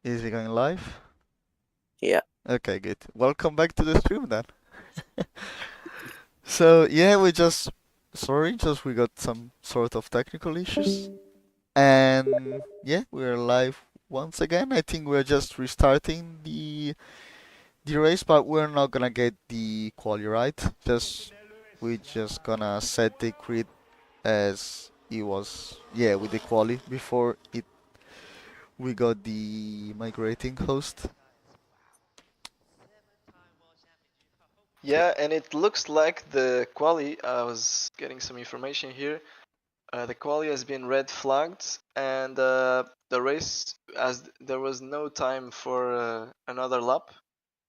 Is it going live? Yeah. Okay, good. Welcome back to the stream then. So yeah, just we got some sort of technical issues. And yeah, we're live once again. I think we're just restarting the race, but we're not gonna get the quali right. We're just gonna set the grid as it was, yeah, with the quali before it we got the migrating host. So Yeah, and it looks like the quali, I was getting some information here. The quali has been red flagged, and the race, as there was no time for another lap,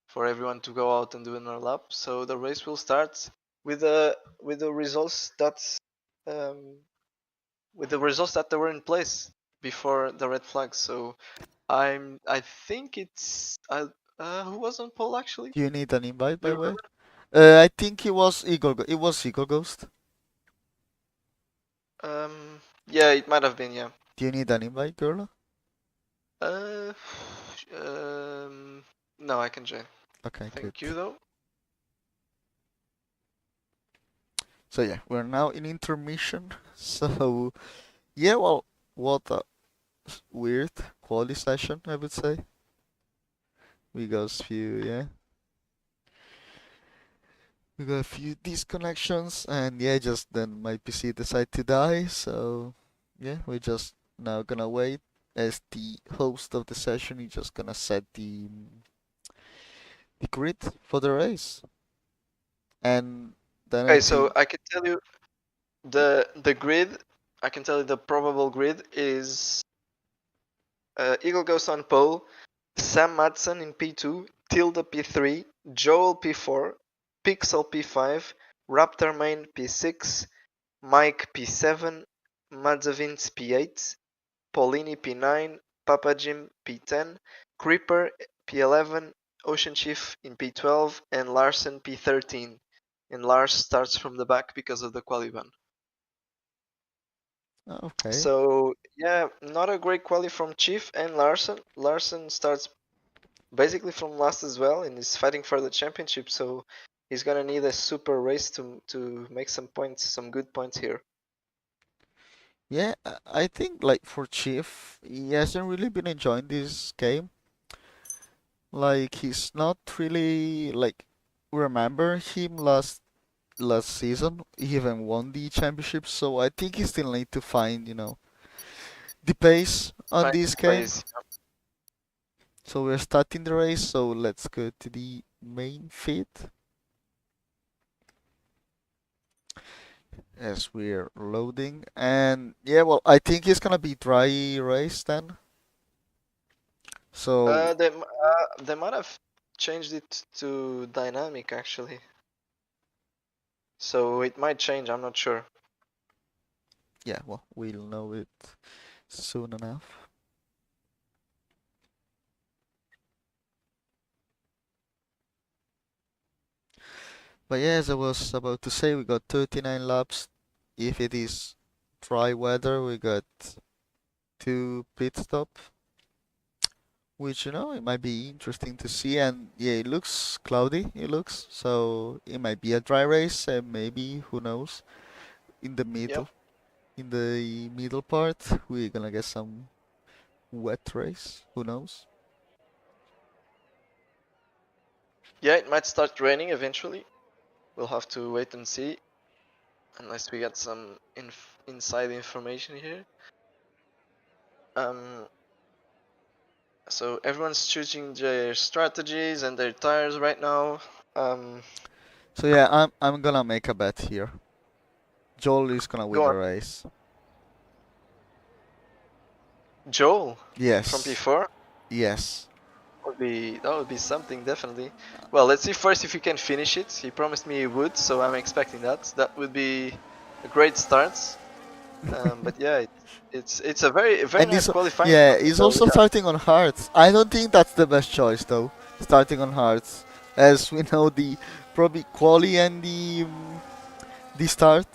for everyone to go out and do another lap, so the race will start with the results um, that were in place before the red flags. So I think it's who was on pole actually? do you need an invite, Do by you the way? remember? I think it was Eagle. It was Eagle Ghost. Yeah, it might have been. Yeah. Do you need an invite, girl? Uh, um, no, I can join. Okay, good. Thank you though. So yeah, we're now in intermission. So yeah, well, what a weird quality session, I would say. We got a few, yeah, we got a few disconnections, and yeah, just then my PC decided to die. So yeah, we're just now gonna wait as the host of the session. He's just gonna set the grid for the race, and then I Okay, so think. I can tell you the grid. I can tell you the probable grid is Eagle Ghost on pole, Sam Madsen in P2, Tilda P3, Joel P4, Pixel P5, Raptor Main P6, Mike P7, Madzavins P8, Paulini P9, Papa Jim P10, Creeper P11, Ocean Chief in P12, and Larson P13. And Lars starts from the back because of the quali ban. Okay. So yeah, not a great quali from Chief and Larson. Larson starts basically from last as well and is fighting for the championship, so he's gonna need a super race to make some points, some good points here. Yeah, I think like for Chief, he hasn't really been enjoying this game. Like he's not really like remember him last season. He even won the championship, so I think he still need to find, the pace on Find this his game. pace. So we're starting the race, so let's go to the main feed as we're loading. And yeah, well, I think it's gonna be dry race then. So They might have changed it to dynamic actually, so it might change. I'm not sure. yeah, well, we'll know it soon enough. But yeah, as I was about to say, we got 39 laps. If it is dry weather, we got 2 pit stop, which it might be interesting to see. And yeah, it looks cloudy. It looks so it might be a dry race, and maybe who knows in the Yep. middle, in the middle part, we're gonna get some wet race. Who knows? Yeah, it might start raining eventually. We'll have to wait and see, unless we get some inside information here. So everyone's choosing their strategies and their tires right now. So yeah, I'm gonna make a bet here. Joel is gonna win Go the on, race. Joel from Yes, P4. yes. That would be something definitely. Well, let's see first if he can finish it. He promised me he would, so I'm expecting that. That would be a great start. But yeah, it's a very And nice he's qualifying yeah, round. he's So also yeah, starting on hearts. I don't think that's the best choice though. Starting on hearts, as we know, the probably quali and the start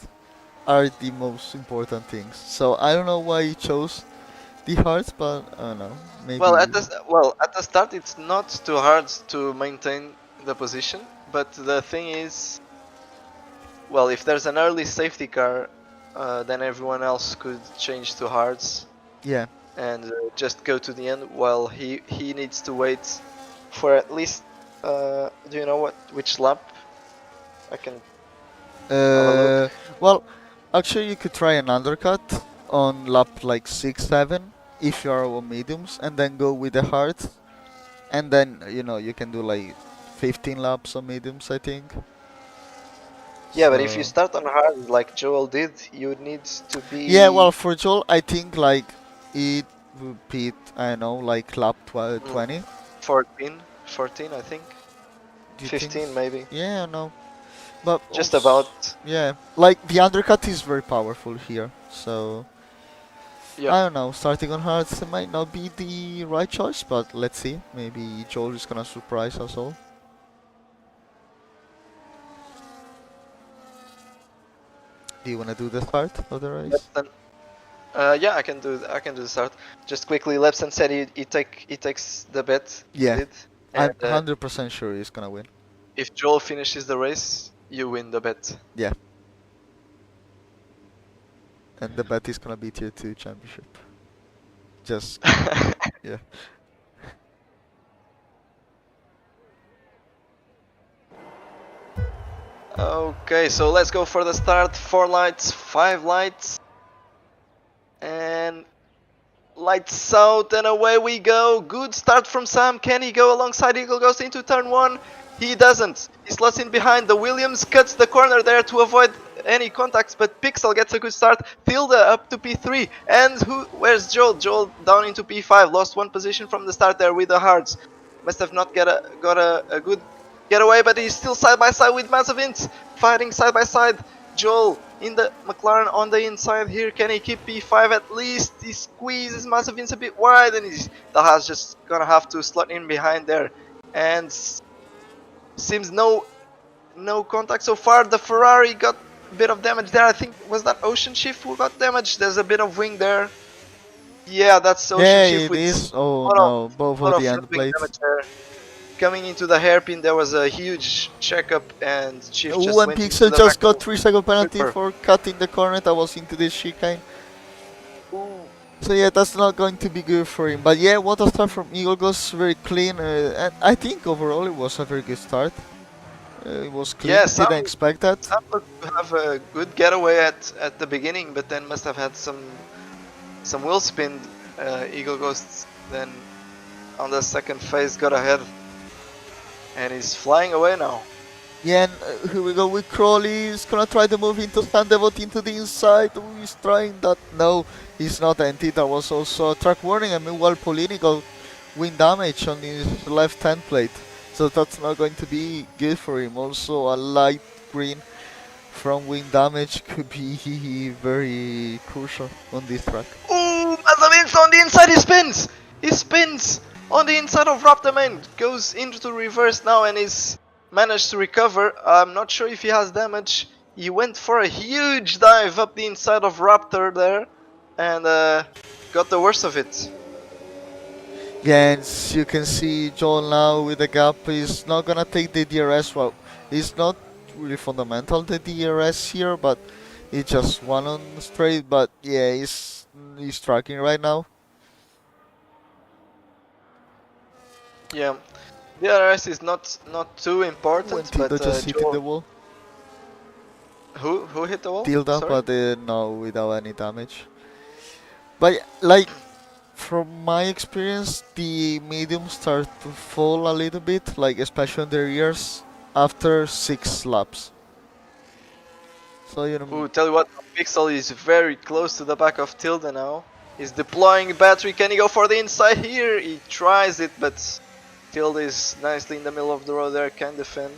are the most important things. So I don't know why he chose the hearts, but I don't know. Well, Maybe. at the start, it's not too hard to maintain the position, but the thing is, well, if there's an early safety car, then everyone else could change to hards Yeah. and just go to the end, while he needs to wait for at least. Do you know which lap? I can have a look. Uh, well, actually, you could try an undercut on lap like 6, 7 if you are on mediums, and then go with the hards, and then you can do like 15 laps on mediums, I think. Yeah, but if you So start on hard like Joel did, you need to yeah, be well, for Joel, I think like it would be, I don't know, like lap 20. 14, I think. Do you think? 15 maybe. Yeah, no. But Just also, about. yeah, like the undercut is very powerful here. So Yeah. I don't know. Starting on hards might not be the right choice, but let's see. Maybe Joel is gonna surprise us all. Do you wanna do the start of the race? Lepson. Yeah, I can do the start. Just quickly, Lepson said he takes the bet Yeah, indeed, and I'm 100% sure he's gonna win. if Joel finishes the race, you win the bet. Yeah, and the bet is gonna be tier 2 championship. Just yeah. Okay, so let's go for the start. 4 lights, 5 lights, and lights out, and away we go. Good start from Sam. Can he go alongside Eagle? Goes into turn 1. He doesn't. He slots in behind. The Williams cuts the corner there to avoid any contacts, but Pixel gets a good start. Tilda up to P3. And where's Joel? Joel down into P5. Lost one position from the start there with the hards. Must have not got a good getaway, but he's still side by side with Mazavint. Fighting side by side. Joel in the McLaren on the inside here. Can he keep P5 at least? He squeezes Mazavint a bit wide, and the Haas just gonna have to slot in behind there. And seems no contact so far. The Ferrari got a bit of damage there. I think was that Ocean Shift who got damaged. There's a bit of wing there. Yeah, that's Ocean Yeah, Shift it with is. Oh lot of no, both lot of of the front end wing plates. damage there. Coming into the hairpin, there was a huge checkup, and Shift Oh, just and went into Pixel the just back got of 3-second penalty Ripper. for cutting the corner that was into this chicane. So yeah, that's not going to be good for him. But yeah, what a start from Eagle goes very clean, and I think overall it was a very good start. It was clean. Yeah, Didn't expect that. Sam looked to have a good getaway at the beginning, but then must have had some wheel spin. Eagle Ghost then on the second phase got ahead, and he's flying away now. Yeah, and here we go with Crowley. He's gonna try to move into Sandevot into the inside. Oh, he's trying that. No, he's not empty. That was also a track warning. And meanwhile, Polini got wind damage on his left hand plate. So that's not going to be good for him. Also, a light green from wind damage could be very crucial on this track. Ooh, Mazavint's on the inside. He spins. He spins on the inside of Raptor Man. Goes into reverse now and is managed to recover. I'm not sure if he has damage. He went for a huge dive up the inside of Raptor there, and got the worst of it. Yeah, and you can see Joel now with the gap. He's not gonna take the DRS. Well, it's not really fundamental the DRS here, but he just won on straight. But yeah, he's tracking right now. Yeah, the DRS is not too When important, but Tilda just hitting the Joel, wall. who hit the wall? Tilda, Sorry. but no, without any damage. But like from my experience, the mediums start to fall a little bit, like especially on the rears after 6 laps. So Ooh, tell you what, Pixel is very close to the back of Tilda now. He's deploying battery. Can he go for the inside here? He tries it, but Tilda is nicely in the middle of the road there, can defend.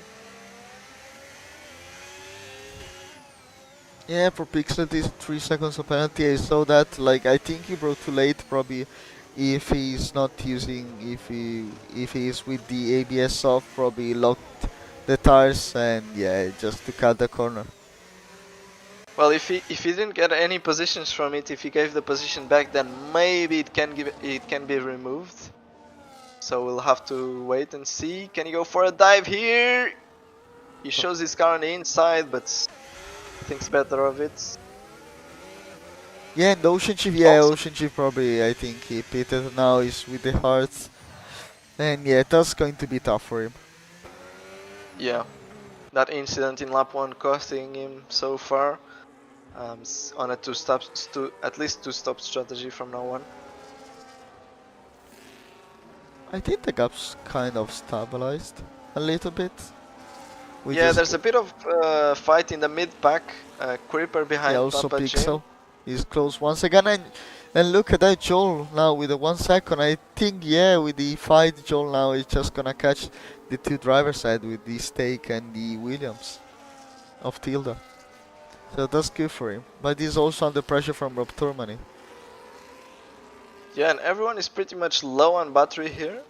yeah, for Pixel, this 3 seconds of penalty. I saw that. Like, I think he broke too late. Probably, if he's not using, if he is with the ABS off, probably locked the tires and yeah, just to cut the corner. Well, if he didn't get any positions from it, if he gave the position back, then maybe it can be removed. So we'll have to wait and see. Can he go for a dive here? He shows his car on the inside, but thinks better of it. Yeah, and Ocean Chief, yeah, Also, Ocean Chief probably, I think he pitted now, is with the hearts. And yeah, that's going to be tough for him. yeah, that incident in lap 1 costing him so far. On a at least two-stop strategy from now on. I think the gap's kind of stabilized a little bit. Yeah, there's a bit of fight in the mid-pack. Creeper behind also Papa Jim. Pixel is close once again, and look at that Joel now with the 1 second. I think with the fight Joel now is just gonna catch the two drivers side with the Stake and the Williams of Tilda. So that's good for him, but he's also under pressure from Rob Turmany. Yeah, and everyone is pretty much low on battery here.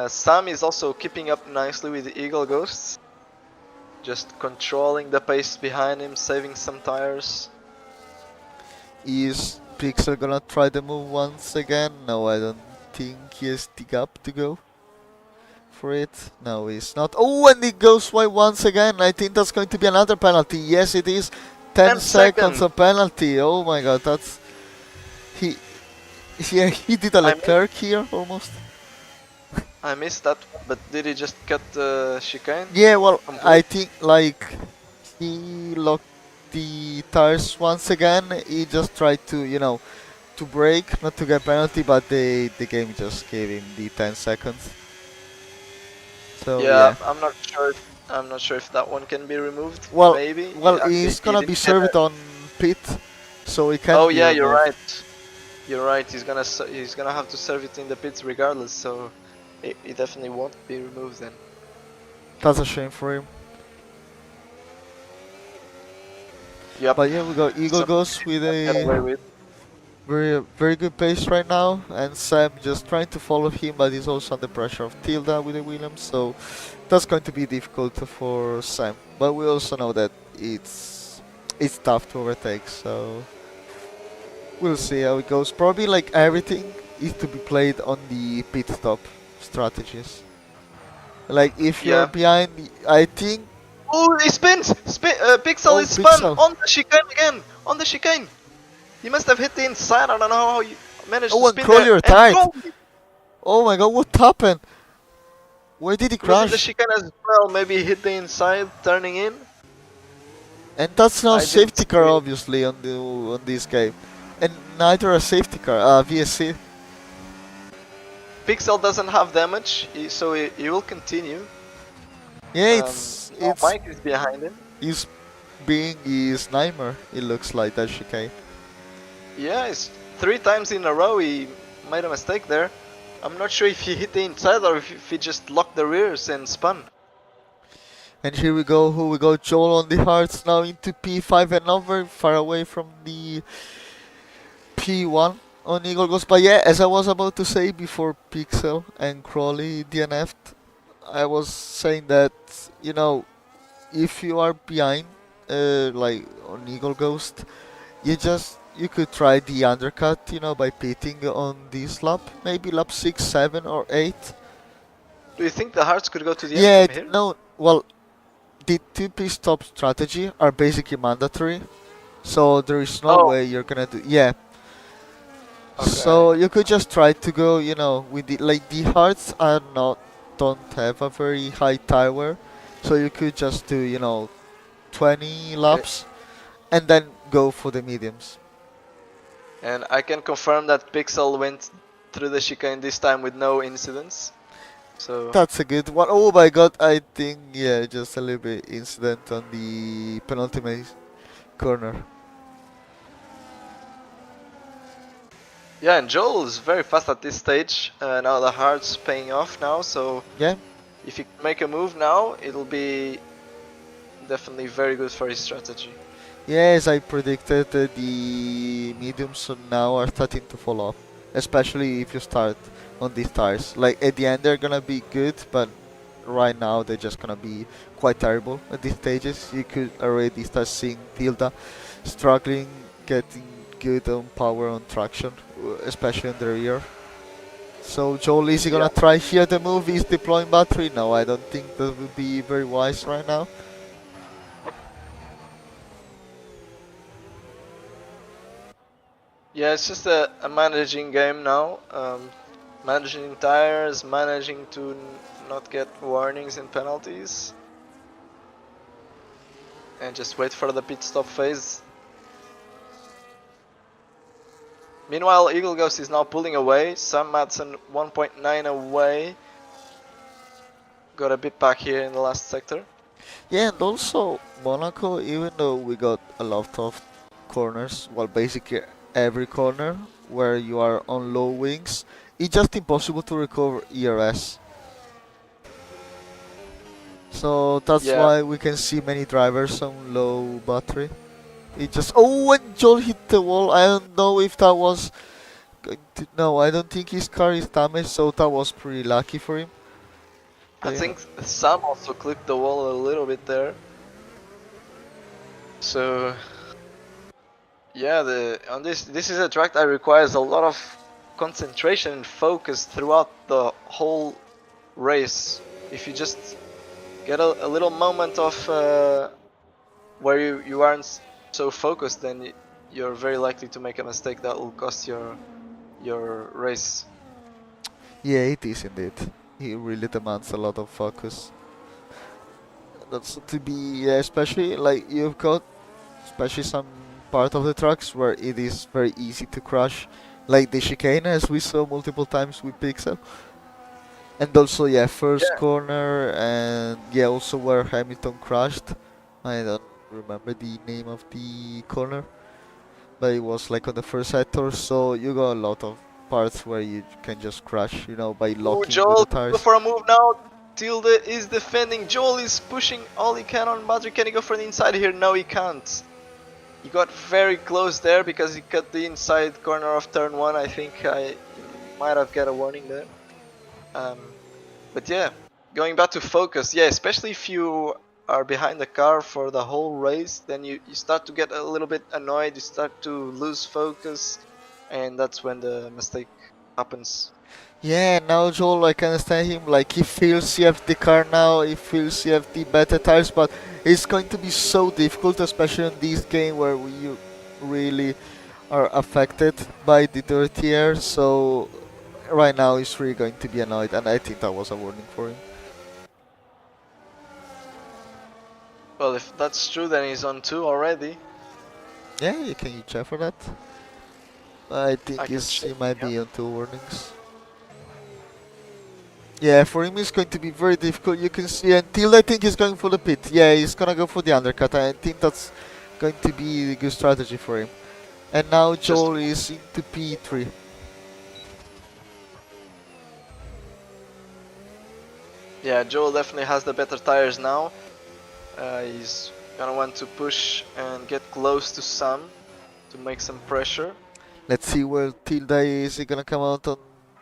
Sam is also keeping up nicely with the Eagle Ghosts. Just controlling the pace behind him, saving some tires. Is Pixel gonna try the move once again? No, I don't think he has the gap to go for it. No, he's not. Oh, and he goes wide once again. I think that's going to be another penalty. Yes, it is. 10 seconds of penalty. Oh my god, that's... He did a Leclerc here almost. I missed that one, but did he just cut the chicane? Yeah, well, completely? I think like he locked the tires once again. He just tried to, to brake, not to get penalty, but the game just gave him the 10 seconds. So yeah, I'm not sure if that one can be removed. Well, maybe. He's gonna be served on pit, so he can't. Oh be yeah, removed. you're right. You're right. He's gonna have to serve it in the pits regardless. So it definitely won't be removed then. That's a shame for him. Yep. But yeah, we got Eagle Ghost with a very good pace right now, and Sam just trying to follow him, but he's also under pressure of Tilda with the Williams, so that's going to be difficult for Sam. But we also know that it's tough to overtake, so we'll see how it goes. Probably like everything is to be played on the pit stop strategies. Like if you're behind, I think. Oh, he spins! Pixel is spun on the chicane again! On the chicane! He must have hit the inside. I don't know how he managed to spin Crowley retired! Crowley. Oh my god, what happened? Where did he crash? The chicane as well. Maybe he hit the inside, turning in. And that's not safety car, obviously, on this game. And neither a safety car, VSC. Pixel doesn't have damage, so he will continue. Yeah, Mike is behind him. He's being his nightmare, it looks like, that chicane. Yeah, it's 3 times in a row he made a mistake there. I'm not sure if he hit the inside or if he just locked the rears and spun. And here we go, Joel on the hearts now into P5 and not very far away from the P1 on Eagle Ghost. But yeah, as I was about to say before Pixel and Crowley DNF'd, I was saying that, if you are behind, like on Eagle Ghost, you could try the undercut, by pitting on this lap, maybe lap 6, 7 or 8. Do you think the hearts could go to the end from here? No, well, the 2 pit stop strategy are basically mandatory, so there is no way you're gonna do, Okay. So you could just try to go, with the hearts don't have a very high tire wear, so you could just do, 20 laps and then go for the mediums. And I can confirm that Pixel went through the chicane this time with no incidents. So that's a good one. Oh my god, I think just a little bit incident on the penultimate corner. Yeah, and Joel is very fast at this stage. Now the heart's paying off now, so if he can make a move now, it'll be definitely very good for his strategy. Yeah, as I predicted, the mediums now are starting to fall off, especially if you start on these tires. Like at the end they're gonna be good, but right now they're just gonna be quite terrible at these stages. You could already start seeing Tilda struggling, getting good on power on traction, especially in the rear. So Joel, is he Yeah. gonna try here the move? Is deploying battery? No, I don't think that would be very wise right now. Yeah, it's just a managing game now. Managing tires, managing to not get warnings and penalties. And just wait for the pit stop phase. Meanwhile, Eagle Ghost is now pulling away. Sam Madsen 1.9 away. Got a bit back here in the last sector. Yeah, and also Monaco, even though we got a lot of corners, well, basically every corner where you are on low wings, it's just impossible to recover ERS. So that's Yeah, why we can see many drivers on low battery. It just, oh, when Joel hit the wall, I don't know if that was going to, no, I don't think his car is damaged, so that was pretty lucky for him. I But, think Sam also clipped the wall a little bit there. So yeah, on this is a track that requires a lot of concentration and focus throughout the whole race. If you just get a little moment of where you aren't so focused, then you're very likely to make a mistake that will cost your race. yeah, it is indeed. He really demands a lot of focus. That's to be, yeah, especially like you've got, especially some part of the tracks where it is very easy to crash, like the chicane as we saw multiple times with Pixel. And also, yeah, first Yeah, corner, and yeah, also where Hamilton crashed. I don't remember the name of the corner, but it was like on the first sector. So you got a lot of parts where you can just crash, by oh, locking with the Joel, go tires. for a move now. Tilde is defending. Joel is pushing all he can on battery. Can he go for the inside here? No, he can't. He got very close there because he cut the inside corner of turn 1. I think I might have got a warning there. Um, but yeah, going back to focus. Yeah, especially if you are behind the car for the whole race, then you start to get a little bit annoyed. You start to lose focus, and that's when the mistake happens. Yeah, now Joel, I can understand him. Like he feels he has the car now, he feels he has the better tires, but it's going to be so difficult, especially in this game where we really are affected by the dirty air. So right now he's really going to be annoyed, and I think that was a warning for him. Well, if that's true, then he's on 2 already. Yeah, you check for that? I I think can he check. might Yeah. be on 2 warnings. Yeah, for him it's going to be very difficult. You can see until I think he's going for the pit. Yeah, he's gonna go for the undercut. I think that's going to be a good strategy for him. And now Just Joel is into P3. yeah, Joel definitely has the better tires now. He's gonna want to push and get close to Sam to make some pressure. Let's see where Tilda is. He gonna come out on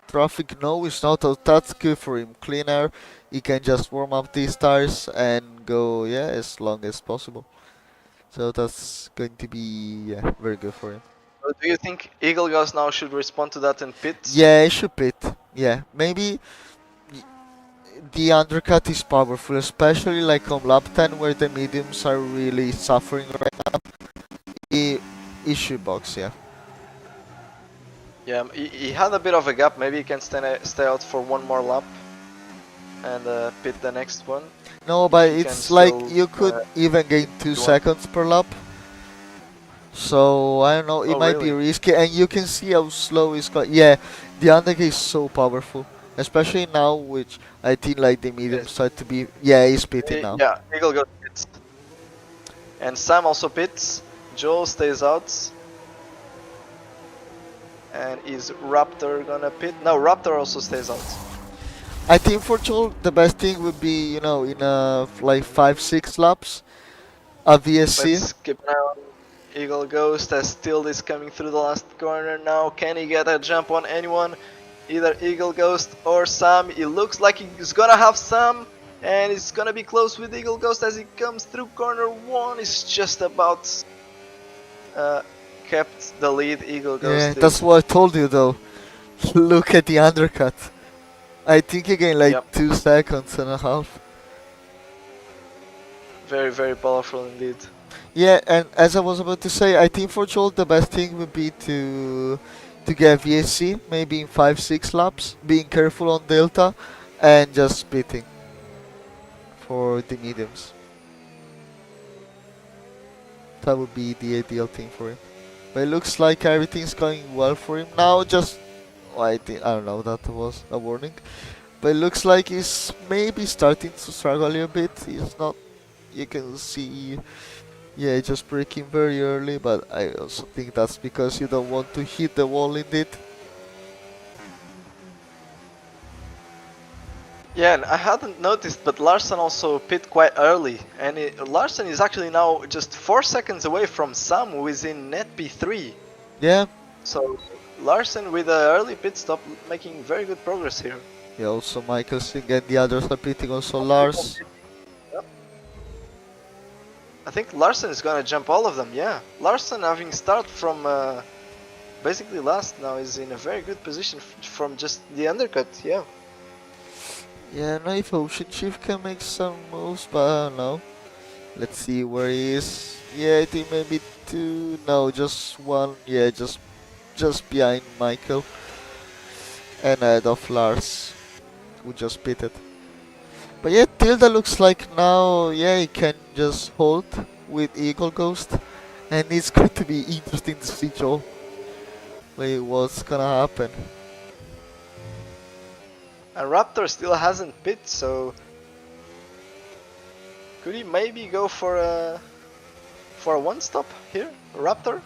traffic? No, it's not. Oh, that's good for him. Clean air. He can just warm up these tires and go, yeah, as long as possible. So that's going to be, yeah, very good for him. So do you think Eagle Ghost now should respond to that in pits? Yeah, he should pit. Yeah, maybe the undercut is powerful, especially like on lap 10 where the mediums are really suffering right now. He should box, yeah. Yeah, he had a bit of a gap. Maybe he can stay out for one more lap and pit the next one. No, but He can it's like still. you could even gain 2 do one. seconds per lap. So I don't know, it Oh, might be really? risky, and you can see how slow it's got. Yeah, the undercut is so powerful, especially now, which I think like the medium Yes. start to be. Yeah, he's pitting now. Yeah, Eagle Ghost pits. And Sam also pits. Joel stays out. And is Raptor gonna pit? No, Raptor also stays out. I think for Joel, the best thing would be, in like 5-6 laps, a VSC. Let's keep an eye on Eagle Ghost as Tilt is coming through the last corner now. Can he get a jump on anyone? Either Eagle Ghost or Sam. It looks like he's gonna have Sam. And it's gonna be close with Eagle Ghost as he comes through corner 1. It's just about uh, kept the lead. Eagle Yeah, Ghost that's is. what I told you though. Look at the undercut. I think again like Yep, 2 seconds and a half. very, very powerful indeed. Yeah, and as I was about to say, I think for Joel the best thing would be to get VSC maybe in 5-6 laps, being careful on Delta, and just spitting for the mediums. That would be the ideal thing for him. But it looks like everything's going well for him now. Just I don't know. That was a warning. But it looks like he's maybe starting to struggle a little bit. He's not. You can see. Yeah, just braking very early. But I also think that's because you don't want to hit the wall indeed. Yeah, and I hadn't noticed, but Larson also pit quite early, and Larson is actually now just 4 seconds away from Sam, who is in net P3. Yeah. So Larson with an early pit stop, making very good progress here. Yeah. Also Michael Singh and the others are pitting. Also Lars. Yep. I think Larson is gonna jump all of them. Yeah, Larson having start from basically last now is in a very good position from just the undercut. Yeah. Yeah, no, if Ocean Chief can make some moves, but I don't know. Let's see where he is. Yeah, I think maybe two. No, just one. Yeah, just behind Michael and ahead of Lars, who just pitted. But yeah, Tilda looks like now. Yeah, he can just hold with Eagle Ghost, and it's going to be interesting to see Joel. Wait, what's gonna happen? And Raptor still hasn't pit, so could he maybe go for a one stop here, Raptor?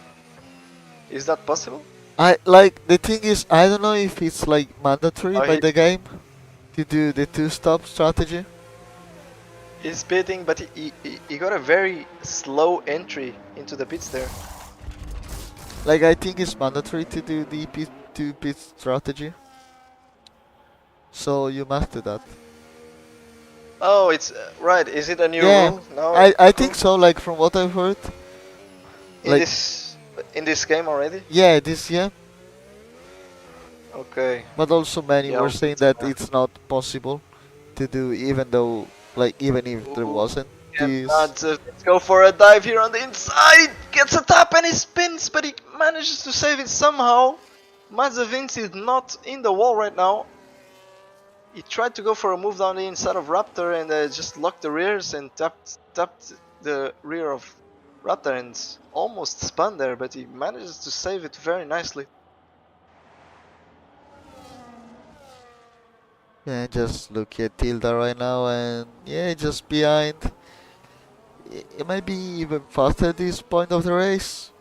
Is that possible? I like the thing is I don't know if it's like mandatory Oh, by the game to do the two-stop strategy. he's pitting, but he got a very slow entry into the pits there. Like I think it's mandatory to do the two pit strategy. So you must do that. Oh, it's right. Is it a new Yeah, rule now? I think so. Like from what I've heard. in Like this in this game already. yeah, this yeah. Okay. But also many Yeah. were saying that it's not possible to do, even though like even if there Ooh, wasn't and this. let's go for a dive here on the inside. Gets a tap and he spins, but he manages to save it somehow. Mazda Vinci is not in the wall right now. He tried to go for a move down the inside of Raptor and just locked the rears and tapped the rear of Raptor and almost spun there, but he manages to save it very nicely. Yeah, just look at Tilda right now, and yeah, just behind. It might be even faster at this point of the race.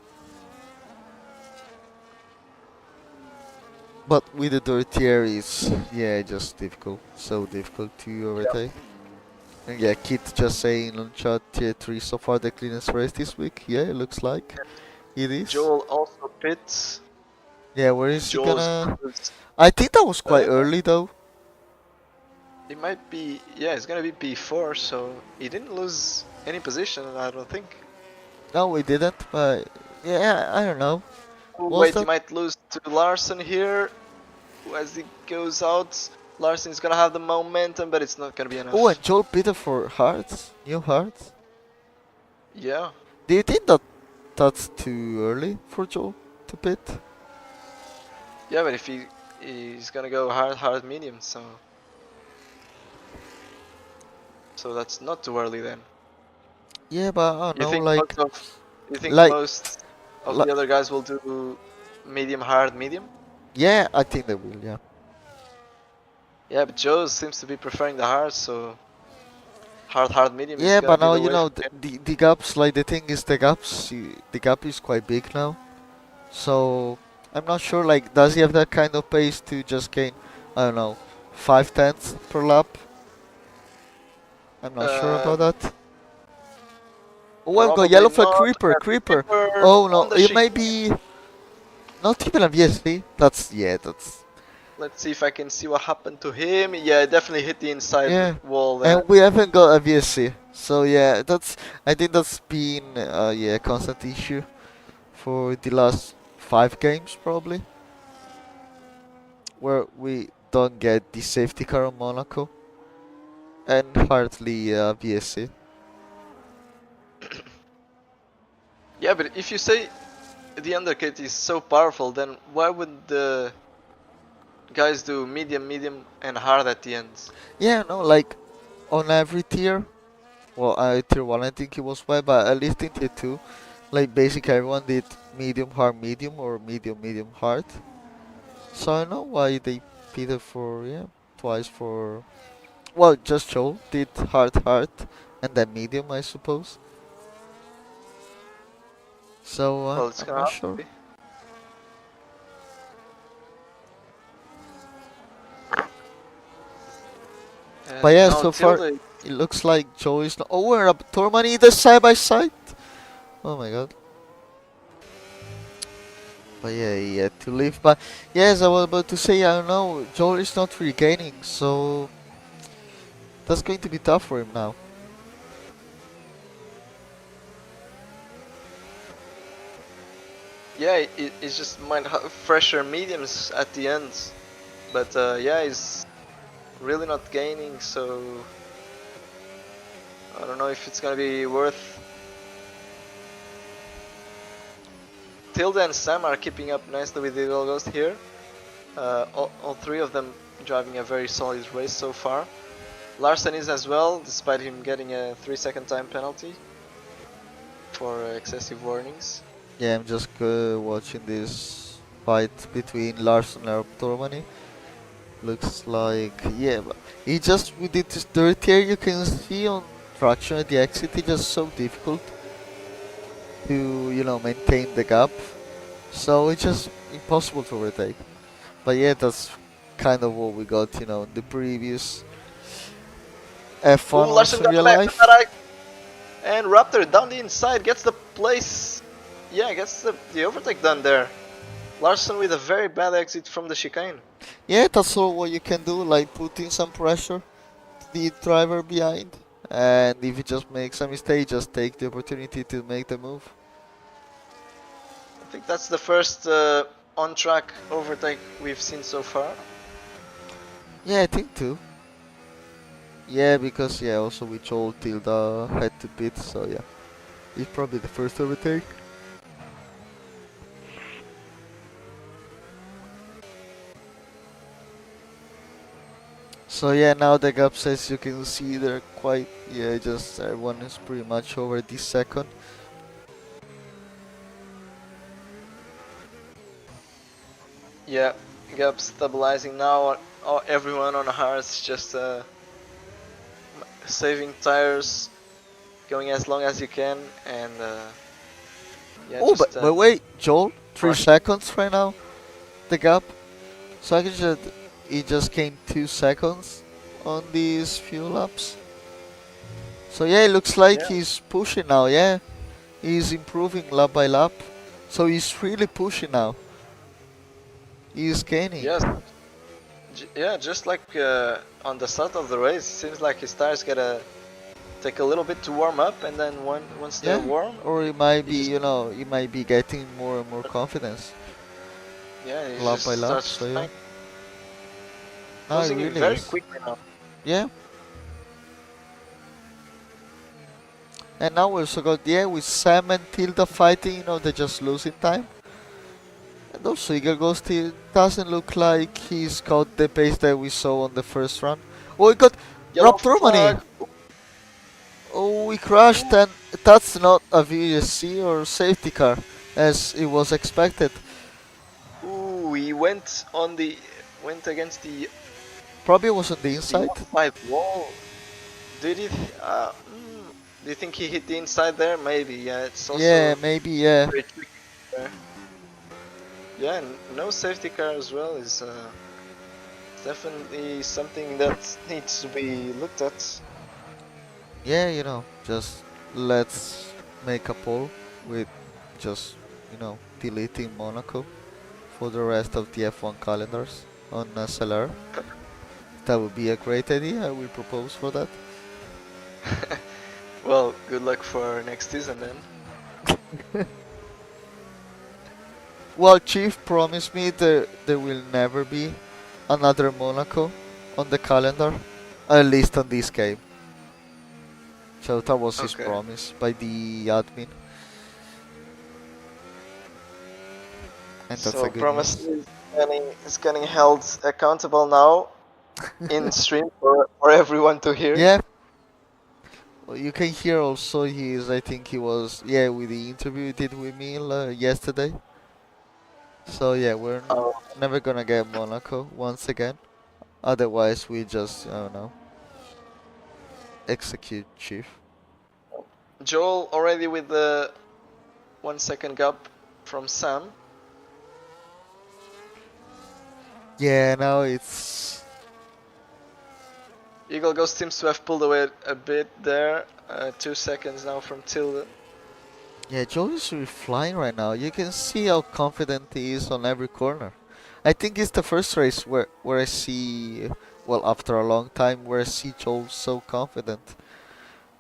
But with the Dortier, it's yeah, just difficult. So difficult to overtake. And yeah, Kit just saying on chat tier 3 so far the cleanest race this week. Yeah, it looks like it is. Joel also pits. Yeah, where is he Joel's gonna? I think that was quite early though. it might be, yeah, it's gonna be P4, so he didn't lose any position, I don't think. No, we didn't. But yeah, I don't know. Oh, Was wait, that? he might lose to Larson here. As he goes out, Larson is gonna have the momentum, but it's not gonna be enough. Oh, and Joel pitted for hearts, new hearts. Yeah. Do you think that that's too early for Joel to pit? Yeah, but if he's gonna go hard, medium, so that's not too early then. Yeah, but I don't You know, think like, like, most of like, the other guys will do medium, hard, medium? yeah, I think they will. Yeah. Yeah, but Joe seems to be preferring the hard, so hard, medium is Yeah, gonna but be now the you way know for him. the gaps. Like the thing is, the gap is quite big now. So I'm not sure. Like, does he have that kind of pace to just gain? I don't know, 5/10 per lap. I'm not sure Uh, about that. Oh, I've got Probably yellow flag not. creeper, And creeper. Skipper Oh no, on the it chicane. might be not even a VSD. That's yeah, that's Let's see if I can see what happened to him. Yeah, it definitely hit the inside Yeah, wall there. and we haven't got a VSC, so yeah, I think that's been yeah, a constant issue for the last 5 games probably, where we don't get the safety car on Monaco and hardly VSC. Yeah, but if you say the undercut is so powerful, then why would the guys do medium, medium, and hard at the end? Yeah, no, like on every tier. Well, tier 1 I think it was wide, but at least in tier 2, like basically everyone did medium, hard, medium, or medium, medium, hard. So I know why they pitted for, yeah, twice for. Well, just Joel did hard, hard, and then medium, I suppose. So Well, it's I'm gonna not have to sure. be. But And yeah, now so far Tilde. it looks like Joe is not. Oh, we're up Torman either side by side. Oh my god. But yeah, he had to leave. But yes, I was about to say, I don't know, Joel is not regaining, so that's going to be tough for him now. Yeah, it just might have fresher mediums at the end. But yeah, he's really not gaining, so I don't know if it's gonna be worth. Tilda and Sam are keeping up nicely with the Eagle Ghost here. All three of them driving a very solid race so far. Larsen is as well, despite him getting a 3-second time penalty for excessive warnings. Yeah, I'm just watching this fight between Larson and Tormani. Looks like, yeah, but he just, with this third tier, you can see on traction at the exit, it's just so difficult to, maintain the gap. So it's just impossible to overtake. But yeah, that's kind of what we got, in the previous F1 Ooh, Larsen also got the real back, life. and Raptor down the inside gets the place. Yeah, gets the overtake done there. Larsen with a very bad exit from the chicane. Yeah, that's all what you can do, like putting some pressure to the driver behind. And if you just make some mistake, just take the opportunity to make the move. I think that's the first on-track overtake we've seen so far. Yeah, I think too. Yeah, because yeah, also we told Tilda had to pit, so yeah, it's probably the first overtake. So yeah, now the gaps, as you can see, they're quite, yeah, just everyone is pretty much over this second. Yeah, gap stabilizing now. Everyone on hards just saving tires, going as long as you can, and yeah, Oh, just but wait, Joel, 3 rush. seconds right now, the gap. So I can just, he just gained 2 seconds on these few laps. So yeah, it looks like Yeah, he's pushing now, yeah. He's improving lap by lap. So he's really pushing now. He's gaining. yes, yeah, just like on the start of the race, it seems like his tires gotta take a little bit to warm up, and then once they're Yeah. warm, Or he might he be, just he might be getting more and more confidence yeah, he lap just by lap. starts So yeah. flying, No, it closing in really very is. quickly now. Yeah. And now we also got, yeah, with Sam and Tilda fighting, they're just losing time. And also Eagle Ghost doesn't look like he's got the pace that we saw on the first run. Oh, he got Yellow Raptor flag. money. Oh, we crashed, and that's not a VSC or safety car, as it was expected. Ooh, he went against Probably was on the the inside. outside wall. Did he? Do you think he hit the inside there? Maybe. Yeah, it's Yeah, also maybe, yeah. pretty tricky there. Yeah, no safety car as well is definitely something that needs to be looked at. Yeah, just let's make a poll with just, deleting Monaco for the rest of the F1 calendars. on SLR. That would be a great idea. I will propose for that. Well, good luck for next season then. Well, Chief promised me there will never be another Monaco on the calendar, at least on this game. So that was his Okay. promise by the admin, and that's a So good promise news. is getting held accountable now in stream for everyone to hear. Yeah, well, you can hear also I think he was, yeah, with the interview he did with me yesterday. So yeah, we're Uh, never gonna get Monaco once again. Otherwise, we just, I don't know, execute Chief. Joel already with the 1 second gap from Sam. Yeah, now it's. Eagle Ghost seems to have pulled away a bit there. 2 seconds now from Tilde. Yeah, Joe is really flying right now. You can see how confident he is on every corner. I think it's the first race where I see, well, after a long time, where I see Joel so confident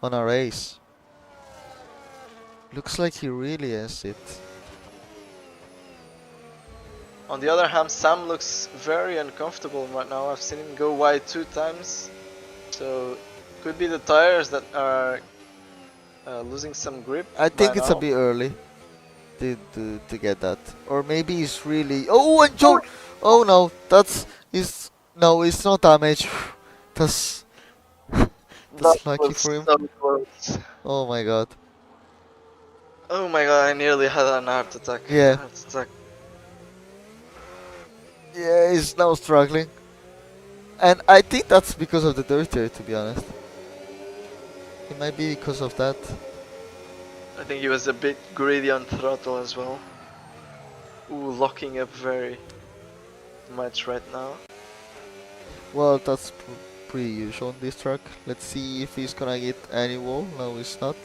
on a race. Looks like he really has it. On the other hand, Sam looks very uncomfortable right now. I've seen him go wide 2 times. So could be the tires that are losing some grip I by think it's a now. bit early to get that. Or maybe it's really. Oh, and Joel! Oh no, no, it's not damage. That's That that's lucky was for him. so close. Oh my god. Oh my god, I nearly had an heart attack. Yeah, Heart attack. yeah, he's now struggling. And I think that's because of the dirtier, to be honest. It might be because of that. I think he was a bit greedy on throttle as well. Ooh, locking up very much right now. Well, that's pretty usual on this track. Let's see if he's gonna get any wall. No, he's not.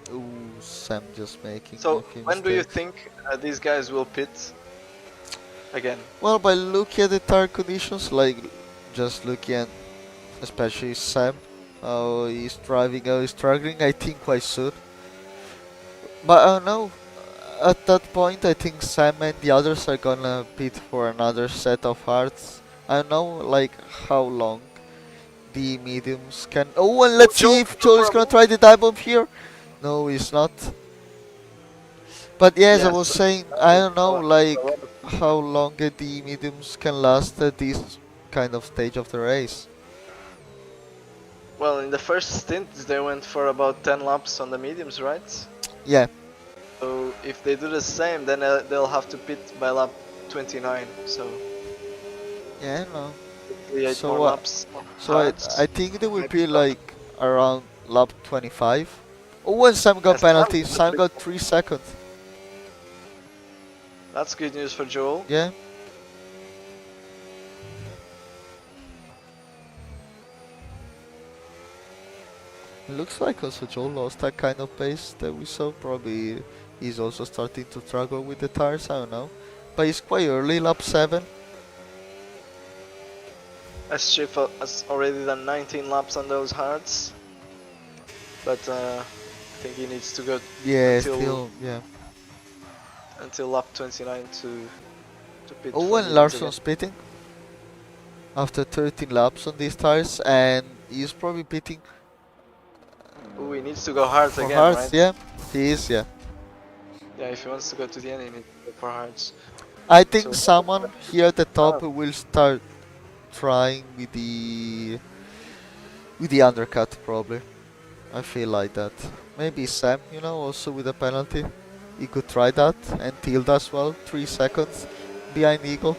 Ooh, Sam just making So a few when do you mistakes. think these guys will pit again? Well, by looking at the tire conditions, like just looking at especially Sam, how he's driving, how he's struggling, I think quite soon. But I don't know. At that point, I think Sam and the others are gonna bid for another set of hearts. I don't know, like how long the mediums can. Oh, and let's see Joel, if Joe is gonna try the dive bomb here. No, he's not. But yeah, as I was yes. saying, I don't know, like how long the mediums can last at this kind of stage of the race. Well, in the first stint, they went for about 10 laps on the mediums, right? Yeah, So if they do the same, then they'll have to pit by lap 29. So yeah, no. 8 more So, laps. so I think they will be like around lap 25. Oh, and Sam got Yes, penalty. Sam got 3 seconds. that's good news for Joel. Yeah. Looks like also Joe lost that kind of pace that we saw. Probably he's also starting to struggle with the tires. I don't know. But it's quite early, lap 7. As Chief has already done 19 laps on those hards. But I think he needs to go Yeah, until still, yeah. until lap 29 to pit Oh, for and mediums Larson's again. pitting after 13 laps on these tires, and he's probably pitting Ooh, he needs to go hard for again, hards. right? Yeah, he is. Yeah, Yeah, if he wants to go to the end, he needs to go for hards. I think So someone here at the top ah, will start trying with the undercut probably. I feel like that. Maybe Sam, also with a penalty. He could try that, and Tilda as well. 3 seconds behind Eagle.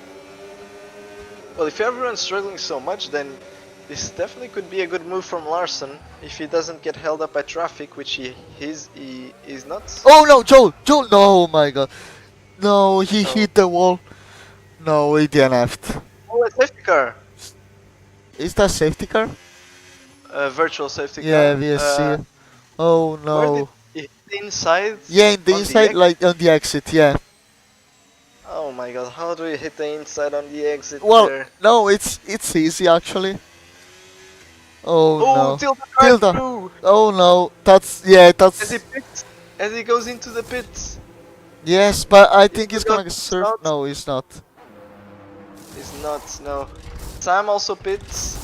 well, if everyone's struggling so much, then this definitely could be a good move from Larson if he doesn't get held up by traffic, which he is not. Oh no, Joel! Joel! No, oh my god. No, he Oh, hit the wall. No, he DNF'd. oh, a safety car, Is that safety car? a virtual safety Yeah, car. VSC. Oh Where did no. he hit the inside Yeah, in the on the inside, exit? like on the exit, yeah. Oh my god, how do you hit the inside on the exit Well, there? no, it's easy actually. Oh Oh, no. till the drive Tilda. through Oh no. That's yeah, as he that's pits, as he goes into the pits. yes, but I He's think he's got gonna pits surf. out. No, he's not. He's not, no. Sam also pits.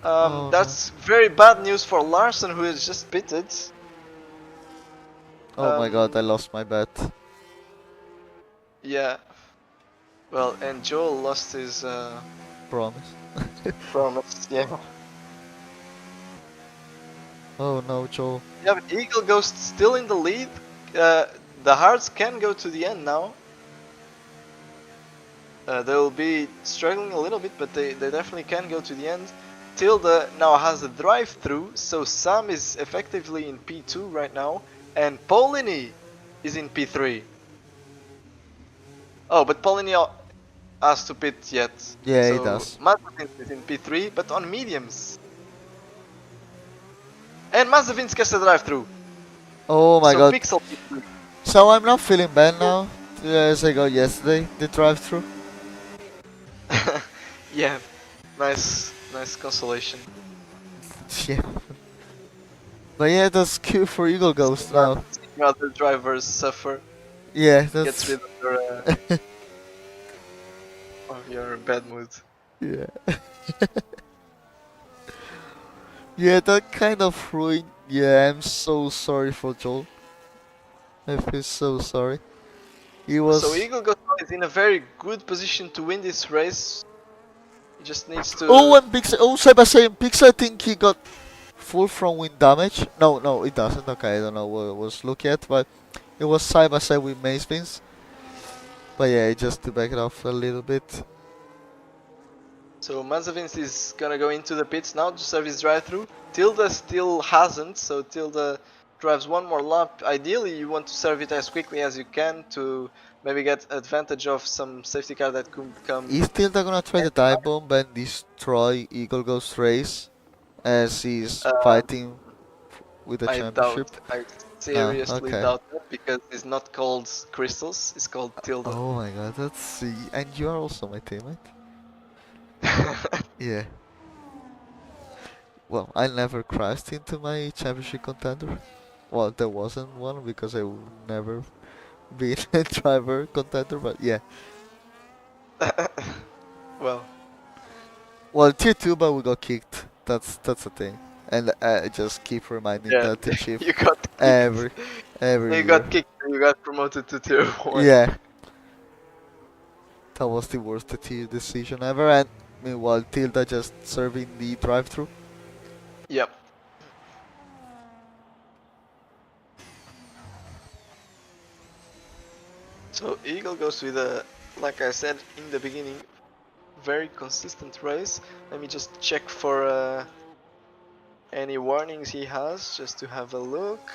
Oh no. That's very bad news for Larson, who has just pitted. Oh my god, I Um, lost my bet. yeah. Well, and Joel lost his Promise. promise. Yeah. Oh no, Joel. Yeah, but Eagle Ghost still in the lead. Uh, the Hearts can go to the end now. They'll be struggling a little bit, but they definitely can go to the end. Tilda now has a drive-through, so Sam is effectively in P2 right now, and Paulini is in P3. Oh, but Paulini has to pit yet. Yeah, he So does. Mazepin is in P3, but on mediums. And Mazepin gets the drive-through. Oh my So god. Pixel P3. So I'm not feeling bad now, as I got yesterday, the drive-through. Yeah, nice consolation. Yeah. But yeah, that's cute for Eagle Ghost now. Seeing other drivers suffer Yeah, gets rid that's... of your bad mood. yeah. Yeah, that kind of ruined... Yeah, I'm so sorry for Joel. I feel so sorry. He So was... Eagle Ghost is in a very good position to win this race. He just needs Oh, to. and Pix... Oh, side by side, Pix, I think he got full from wind damage. No, no, it doesn't. Okay, I don't know what I was looking at, but it was side by side with Mace Vince. But yeah, just to back it off a little bit. So Mazavins is gonna go into the pits now to serve his drive-through. Tilda still hasn't, so Tilda drives one more lap. Ideally, you want to serve it as quickly as you can to maybe get advantage of some safety car that could come. Is Tilda gonna try the dive bomb and destroy Eagle Ghost Race as he's Uh, fighting with the I doubt. championship? I No, seriously okay. doubt that because it's not called Crystals. It's called Tilda. Oh my god, let's see. And you are also my teammate? Yeah. Well, I never crashed into my championship contender. Well, there wasn't one because I would never be a driver contender, but yeah. Well, Well, tier 2, but we got kicked. That's the thing. And I just keep reminding yeah, that to Chief you got kicked. every every You year. got kicked. You got promoted to tier 1. Yeah, that was the worst decision ever. And meanwhile, Tilda just serving the drive-through. Yep. So Eagle goes with a, like I said in the beginning, very consistent race. Let me just check for any warnings he has, just to have a look.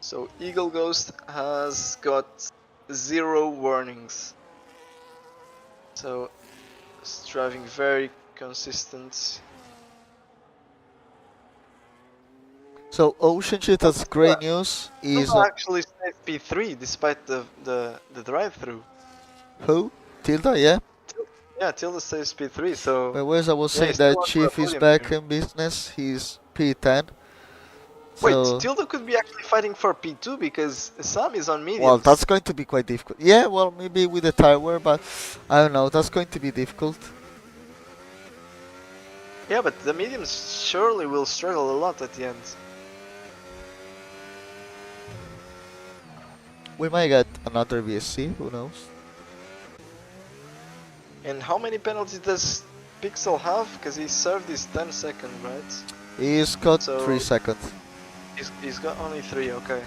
So Eagle Ghost has got 0 warnings. So it's driving very consistent. So Ocean Shit, that's great news. Is Tilda on actually stays P3 despite the drive-through. who? Tilda, yeah. Yeah, Tilda stays P3, so But whereas I was yeah, saying he's still that on for a Chief is podium back here. in business, he's P10. Wait, So, Tilda could be actually fighting for P2 because Sam is on well, mediums. that's going to be quite difficult. Yeah, well, maybe with the tire wear, but I don't know, that's going to be difficult. Yeah, but the mediums surely will struggle a lot at the end. We might get another VSC, who knows? And how many penalties does Pixel have? Because he served his 10 second, right? He's got So 3 seconds. he's got only 3, okay.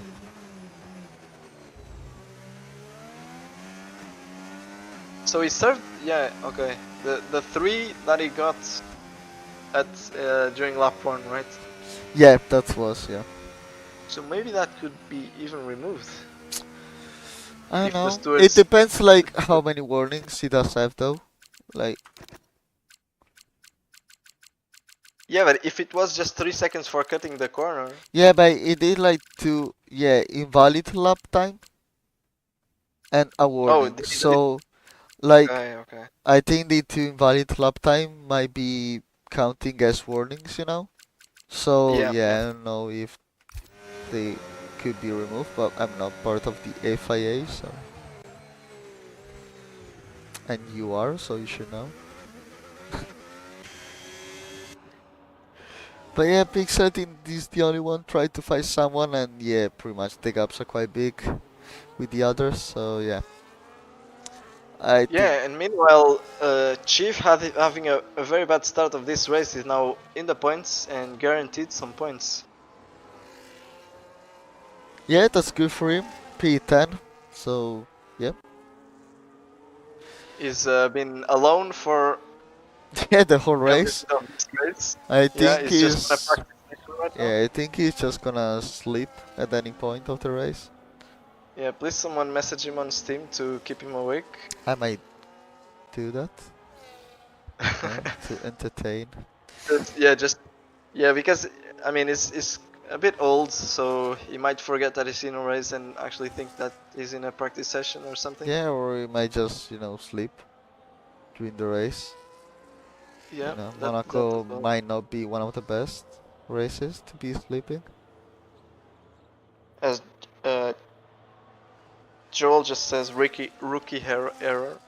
So he served, yeah, okay. The 3 that he got at during lap 1, right? Yeah, that was, yeah. So maybe that could be even removed. I If don't the know. It stewards, depends, like, how many warnings he does have, though. Like, yeah, Yeah, but if it was just 3 seconds for cutting the corner. Yeah, but it did like two, yeah, invalid lap time and a Oh, warning. So, like, okay, okay. I think the two invalid lap time might be counting as warnings, you know? So, Yeah, yeah. yeah, I don't know if they could be removed, but I'm not part of the FIA, so. And you are, so you should know. But yeah, Pixar team is the only one trying to find someone, and yeah, pretty much the gaps are quite big with the others. So yeah, I think Yeah, and meanwhile, Chief having a very bad start of this race is now in the points and guaranteed some points. yeah, that's good for him. P10. So yeah, He's been alone for yeah, the whole a little race. bit of this race. I Yeah, think he's just on a he's practice session right now. yeah, I think he's just gonna sleep at any point of the race. Yeah, please someone message him on Steam to keep him awake. I might do that, to entertain. Yeah, because I mean it's a bit old, so he might forget that he's in a race and actually think that he's in a practice session or something. Yeah, or he might just sleep during the race. Yeah, that as Monaco well. might not be one of the best races to be sleeping. As uh, Joel just says, rookie error.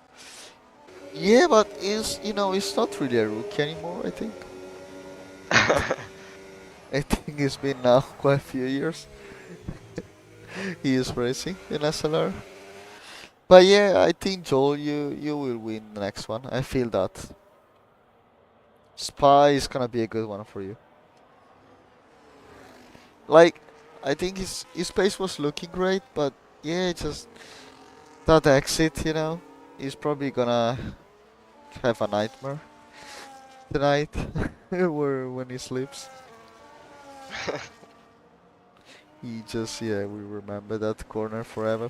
Yeah, but it's not really a rookie anymore, I think. I think it's been now quite a few years he is racing in SLR. But yeah, I think Joel, you will win the next one. I feel that. Spa is gonna be a good one for you. Like, I think his pace was looking great, but yeah, just that exit, he's probably gonna have a nightmare tonight, where when he sleeps. He just, yeah, we remember that corner forever.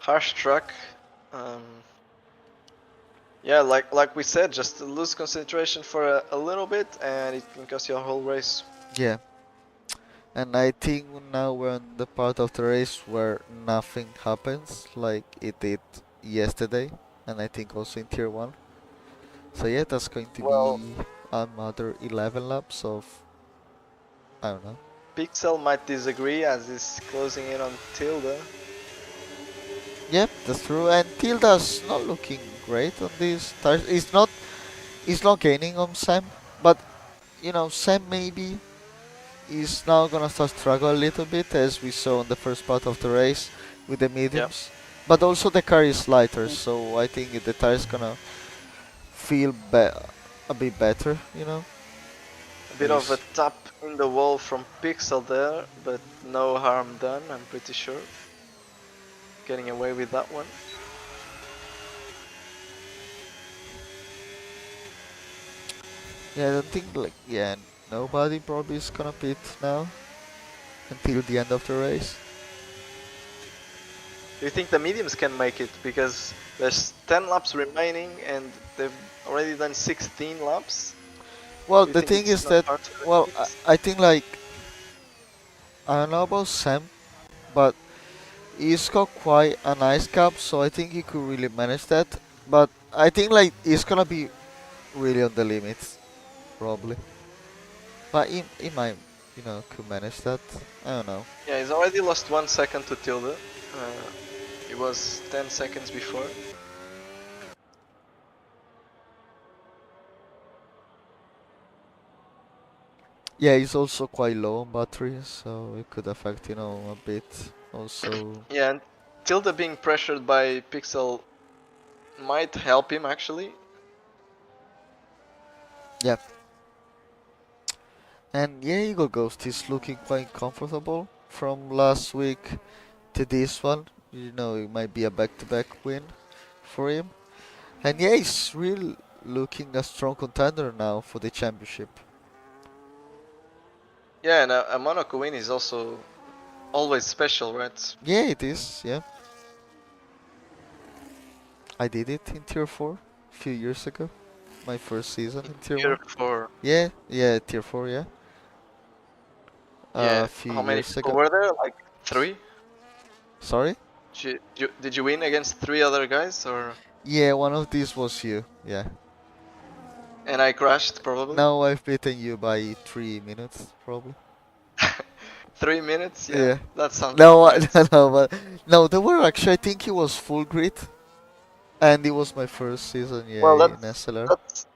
Harsh track. Um, yeah, like we said, just lose concentration for a little bit, and it can cost you a whole race. Yeah, and I think now we're on the part of the race where nothing happens like it did yesterday, and I think also in Tier 1. So yeah, that's going to Well, be another 11 laps of, I don't know. Pixel might disagree as he's closing in on Tilda. Yep, that's true, and Tilda's not looking great on these tires. It's not gaining on Sam, but Sam maybe is now gonna start struggle a little bit, as we saw in the first part of the race with the Yep. mediums. But also the car is lighter, so I think the tire's gonna feel a bit better. A bit of a Yes. tap in the wall from Pixel there, but no harm done, I'm pretty sure. Getting away with that one. Yeah, I don't think nobody probably is gonna pit now until the end of the race. Do you think the mediums can make it? Because there's 10 laps remaining and they've already done 16 laps. Well, Do you the think thing it's is not that, hard for the well, mediums? I think like, I don't know about Sam, but he's got quite a nice cap, so I think he could really manage that. But I think like he's gonna be really on the limits, probably. But he might, could manage that. I don't know. Yeah, he's already lost 1 second to Tilde. It was 10 seconds before. Yeah, he's also quite low on battery, so it could affect, a bit. Also, Yeah, and Tilde being pressured by Pixel might help him actually. yeah. And yeah, Eagle Ghost is looking quite comfortable from last week to this one. It might be a back-to-back win for him. And yeah, he's really looking a strong contender now for the championship. Yeah, and a Monaco win is also always special, right? Yeah, it is, yeah. I did it in Tier 4. a few years ago. My first season in Tier Tier 1. 4. Yeah, Tier 4, yeah. Yeah. A few How many years people ago. were there? Like 3? Sorry? Did you win against 3 other guys or? Yeah, one of these was you. Yeah. And I crashed probably. Now I've beaten you by 3 minutes, probably. 3 minutes? Yeah, Yeah. that sounds No, about right. no, but no, there were actually. I think it was full grid, and it was my first season. Yeah, Well, in SLR that's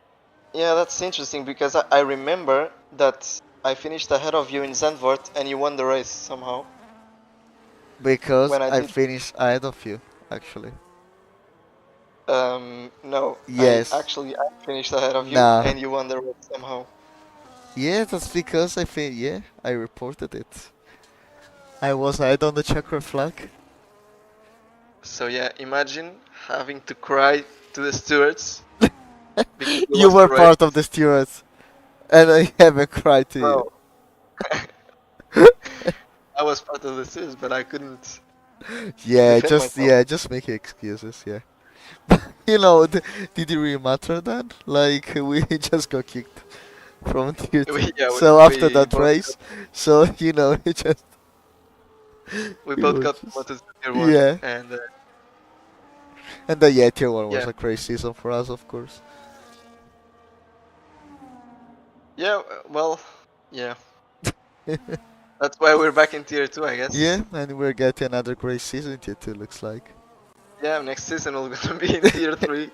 yeah, that's interesting because I remember that I finished ahead of you in Zandvoort and you won the race somehow. because When I I did, finished ahead of you, actually. no, Yes. I finished ahead of you Nah. and you won the race somehow. Yeah, that's because yeah, I reported it. I was ahead on the checker flag. So yeah, imagine having to cry to the stewards because you You lost were the race. part of the stewards, and I haven't cried to you. Well, I was part of the stewards, but I couldn't defend myself. Just make excuses. Yeah. Did it really matter then? Like we just got kicked from tier two. Yeah, So after we that both race, so it just we it both was got just promoted to tier 1, yeah. and And then yeah, tier one was yeah, a crazy season for us, of course. yeah, well, yeah. That's why we're back in tier 2, I guess. Yeah, and we're getting another great season in tier two. Looks like. Yeah, next season we're gonna be in tier 3.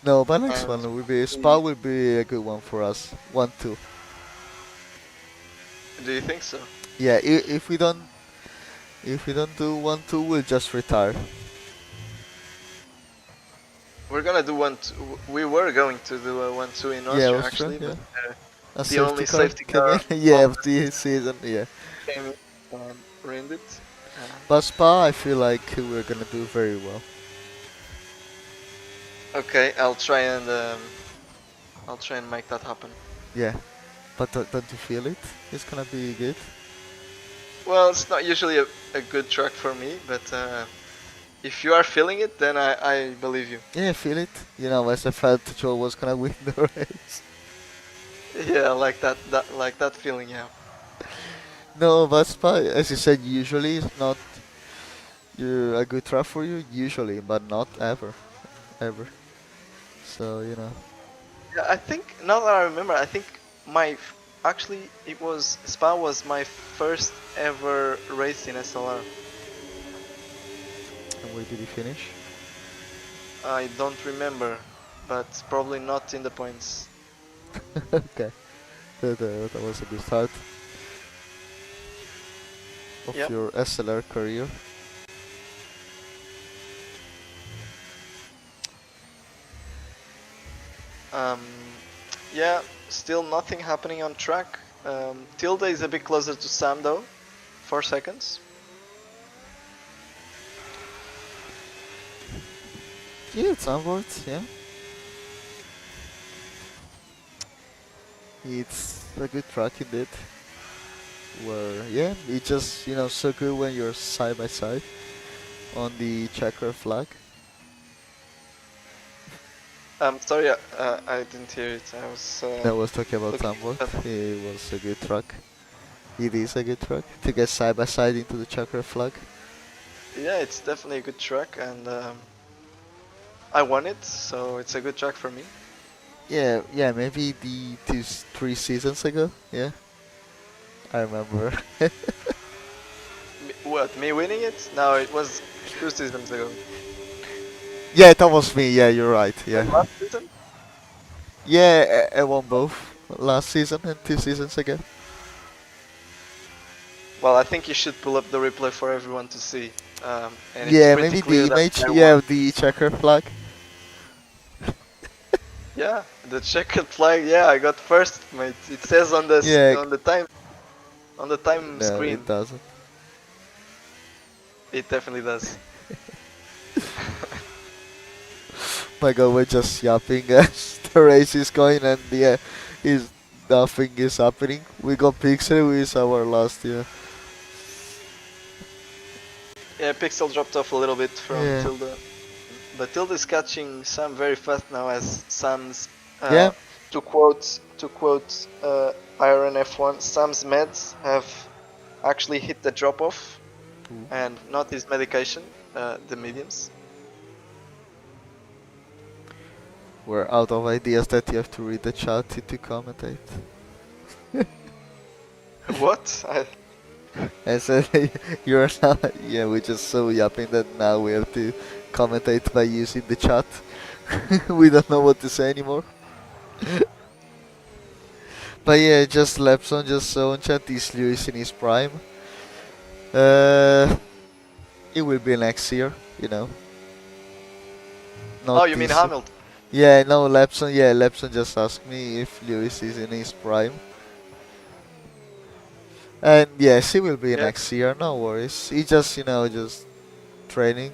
No, but next one And will be Spa will be a good one for us. 1-2. do you think so? Yeah, if we don't do 1-2, we'll just retire. We're gonna do one. We were going to do a 1-2 in Yeah, Austria Austria. actually, Yeah, but a the safety only car safety came in. car Yeah, of offer the season. Yeah, came in and ruined it. but Spa, I feel like we're gonna do very well. Okay, I'll try and make that happen. Yeah, but don't you feel it? It's gonna be good. Well, it's not usually a good track for me, but if you are feeling it, then I believe you. Yeah, I feel it. As I felt Joe was gonna win the race. Yeah, like that feeling. Yeah. No, but Spa, as you said, usually it's not a good track for you. Usually, but not ever. So Yeah, I think now that I remember, I think actually it was Spa was my first ever race in SLR. And where did he finish? I don't remember, but probably not in the points. Okay, that was a good start of Yeah. your SLR career. Um, yeah. Still nothing happening on track. Tilde is a bit closer to Sam though, 4 seconds. Yeah, it's onwards. Yeah, it's a good track indeed. Where yeah, it's just so good when you're side by side on the checker flag. Sorry, I didn't hear it. I was I was talking about looking Zandvoort. at It was a good track. It is a good track to get side by side into the checker flag. Yeah, it's definitely a good track, and I won it, so it's a good track for me. Yeah, maybe 3 seasons ago. Yeah, I remember. What, me winning it? No, it was 2 seasons ago. Yeah, that was me. Yeah, you're right. And Yeah, last season? yeah, I won both last season and 2 seasons ago. Well, I think you should pull up the replay for everyone to see. And it's Yeah, pretty maybe the clear that image. I Yeah, won. of the checker flag. Yeah, the checkered flag. Yeah, I got first, mate. It says on Yeah, on the time no, screen. it doesn't. It definitely does. My God, we're just yapping as the race is going, and yeah, is nothing is happening. We got Pixel, who is our last year. Yeah, Pixel dropped off a little bit from Yeah. Tilda. but Tilda's catching Sam very fast now, as Sam's Yeah. to quote Iron F1, Sam's meds have actually hit the drop off, Ooh. and not his medication, the mediums. We're out of ideas that you have to read the chat to commentate. What? I said you're not. Yeah, we're just so yapping that now we have to commentate by using the chat. We don't know what to say anymore. But yeah, just Lepson just so on chat. Is Lewis in his prime? Uh, it will be next year, you know. Not Oh, you mean this year. Hamilton? Yeah, no, Lepson. Yeah, Lepson just asked me if Lewis is in his prime. And yes, he will be Yeah. next year. No worries. He just, just training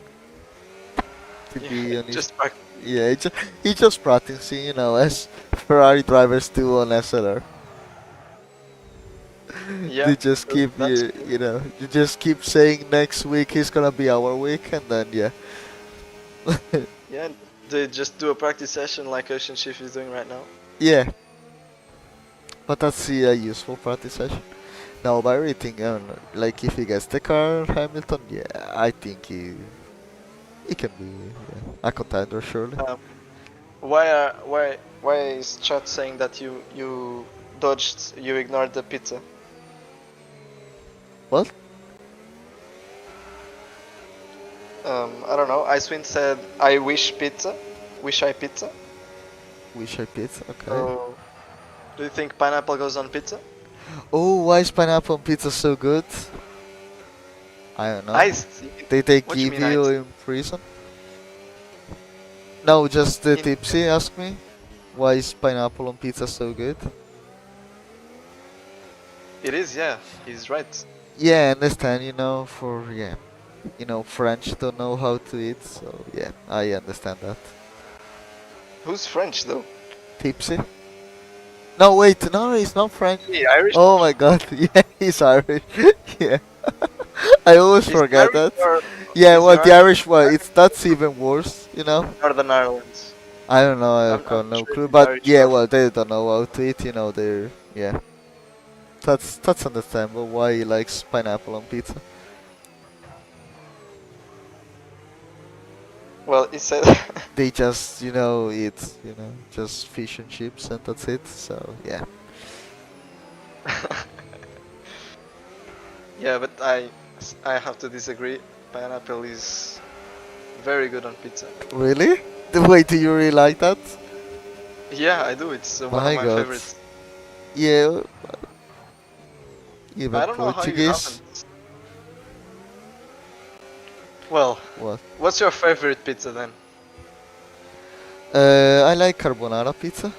to be on his. Just back. Yeah, he just practicing, as Ferrari drivers do on SLR. Yeah. They just keep That's you just keep saying next week is gonna be our week, and then yeah. Yeah. They just do a practice session like Ocean Shift is doing right now. Yeah, but that's a useful practice session. No, but I really think, I don't know, like if he gets the car, Hamilton, yeah, I think he can be a contender surely. Why is chat saying that you ignored the pizza? What? I don't know. Icewind said, "I wish pizza, wish I pizza." Wish I pizza. Okay. So, do you think pineapple goes on pizza? Oh, why is pineapple on pizza so good? I don't know. Iced. They What you give mean you iced? in prison? No, just the In- tipsy asked me. Why is pineapple on pizza so good? It is, yeah. He's right. Yeah, I understand, French don't know how to eat, so yeah, I understand that. Who's French though? Tipsy? No, wait, no, he's not French. He Irish? Oh my god, yeah, he's Irish. Yeah. I always Is forget Irish that. or Yeah, is well, the Irish Irish one, that's even worse, Northern Ireland? I don't know, I've I'm got not no sure clue, if but Irish yeah, or well, they don't know how to eat, they're, That's understandable why he likes pineapple on pizza. well, he said. They just, eat, just fish and chips and that's it, so yeah. Yeah, but I have to disagree. Pineapple is very good on pizza. Really? The way do you really like that? Yeah, I do. It's one My of my god. favorites. Yeah, even I don't know how you Portuguese. haven't. Well, What? what's your favorite pizza then? I like carbonara pizza.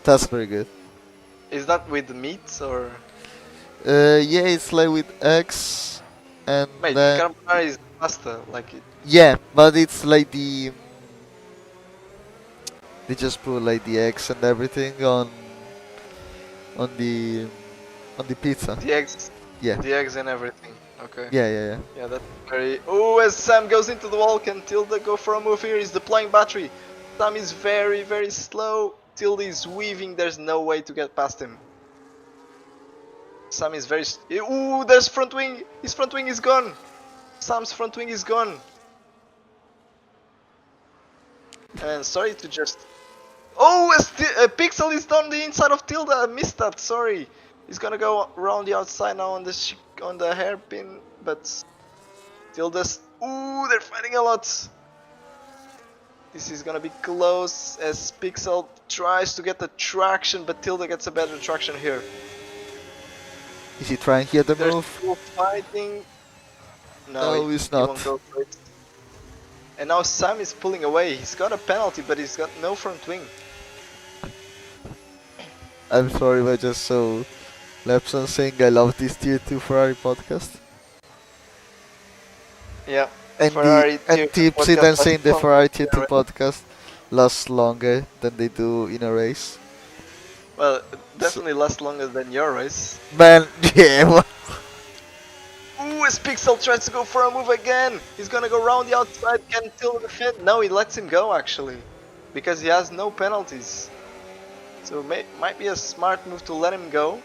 That's very good. Is that with meat or? Yeah, it's like with eggs, and Mate, then carbonara is pasta. Like it. yeah, but it's like they just put like the eggs and everything on the on the pizza. The eggs. Yeah, The eggs and everything. Okay. yeah. Yeah, that's very. Oh, as Sam goes into the wall, can Tilda go for a move here? He's deploying battery. Sam is very, very slow. Tilda is weaving. There's no way to get past him. Sam is very. Ooh, there's front wing. His front wing is gone. Sam's front wing is gone. And sorry to just. Oh, a pixel is on the inside of Tilda. I missed that. Sorry. He's gonna go around the outside now on the hairpin, but Tilda's. Ooh, they're fighting a lot. This is gonna be close as Pixel tries to get the traction, but Tilda gets a better traction here. Is he trying here the They're move? still fighting. No, he's he not. won't go for it. And now Sam is pulling away. He's got a penalty, but he's got no front wing. I'm sorry, but just so Lepson saying I love this tier 2 Ferrari podcast. Yeah. And Ferrari and tier 2 Tipsy podcast then lasts saying the longer Ferrari tier than 2 a race. podcast lasts longer than they do in a race. Well, definitely lasts longer than your race. Man, yeah, well, Ooh, as Pixel tries to go for a move again. He's gonna go around the outside, can Tilda defend? No, he lets him go actually, because he has no penalties. So might be a smart move to let him go.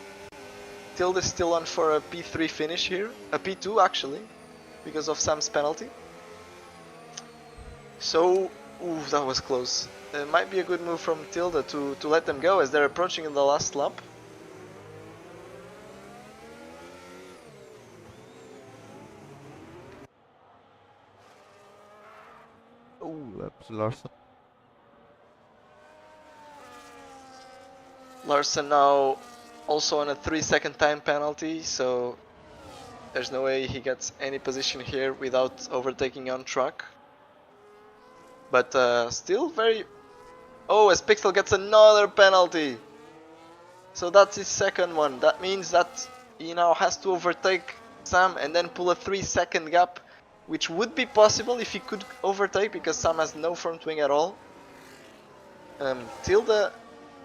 Tilda's still on for a P3 finish here, a P2 actually, because of Sam's penalty. So, ooh, that was close. It might be a good move from Tilda to let them go as they're approaching in the last lap. Oh, that's Larson. Larson now also on a 3-second time penalty, so there's no way he gets any position here without overtaking on track. But still very... Oh, as Pixel gets another penalty! So that's his second one. That means that he now has to overtake Sam and then pull a 3-second gap, which would be possible if he could overtake because Sam has no front wing at all. Tilda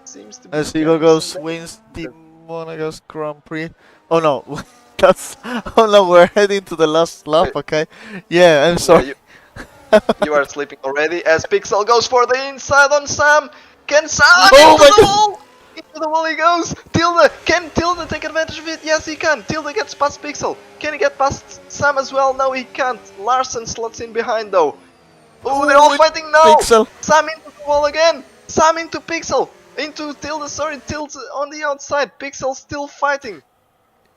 seems to be As Eagle getting some Ghost wins the Monaco Grand Prix. Oh no, that's. Oh no, we're heading to the last lap, okay? Yeah, I'm sorry. You are sleeping already as Pixel goes for the inside on Sam. Can Sam Oh into my the God. wall? Into the wall he goes. Tilda, can Tilda take advantage of it? Yes, he can. Tilda gets past Pixel. Can he get past Sam as well? No, he can't. Larson slots in behind though. Oh, they're all fighting now. Pixel. Sam into the wall again. Sam into Pixel. Into Tilda, sorry, Tilda on the outside. Pixel still fighting.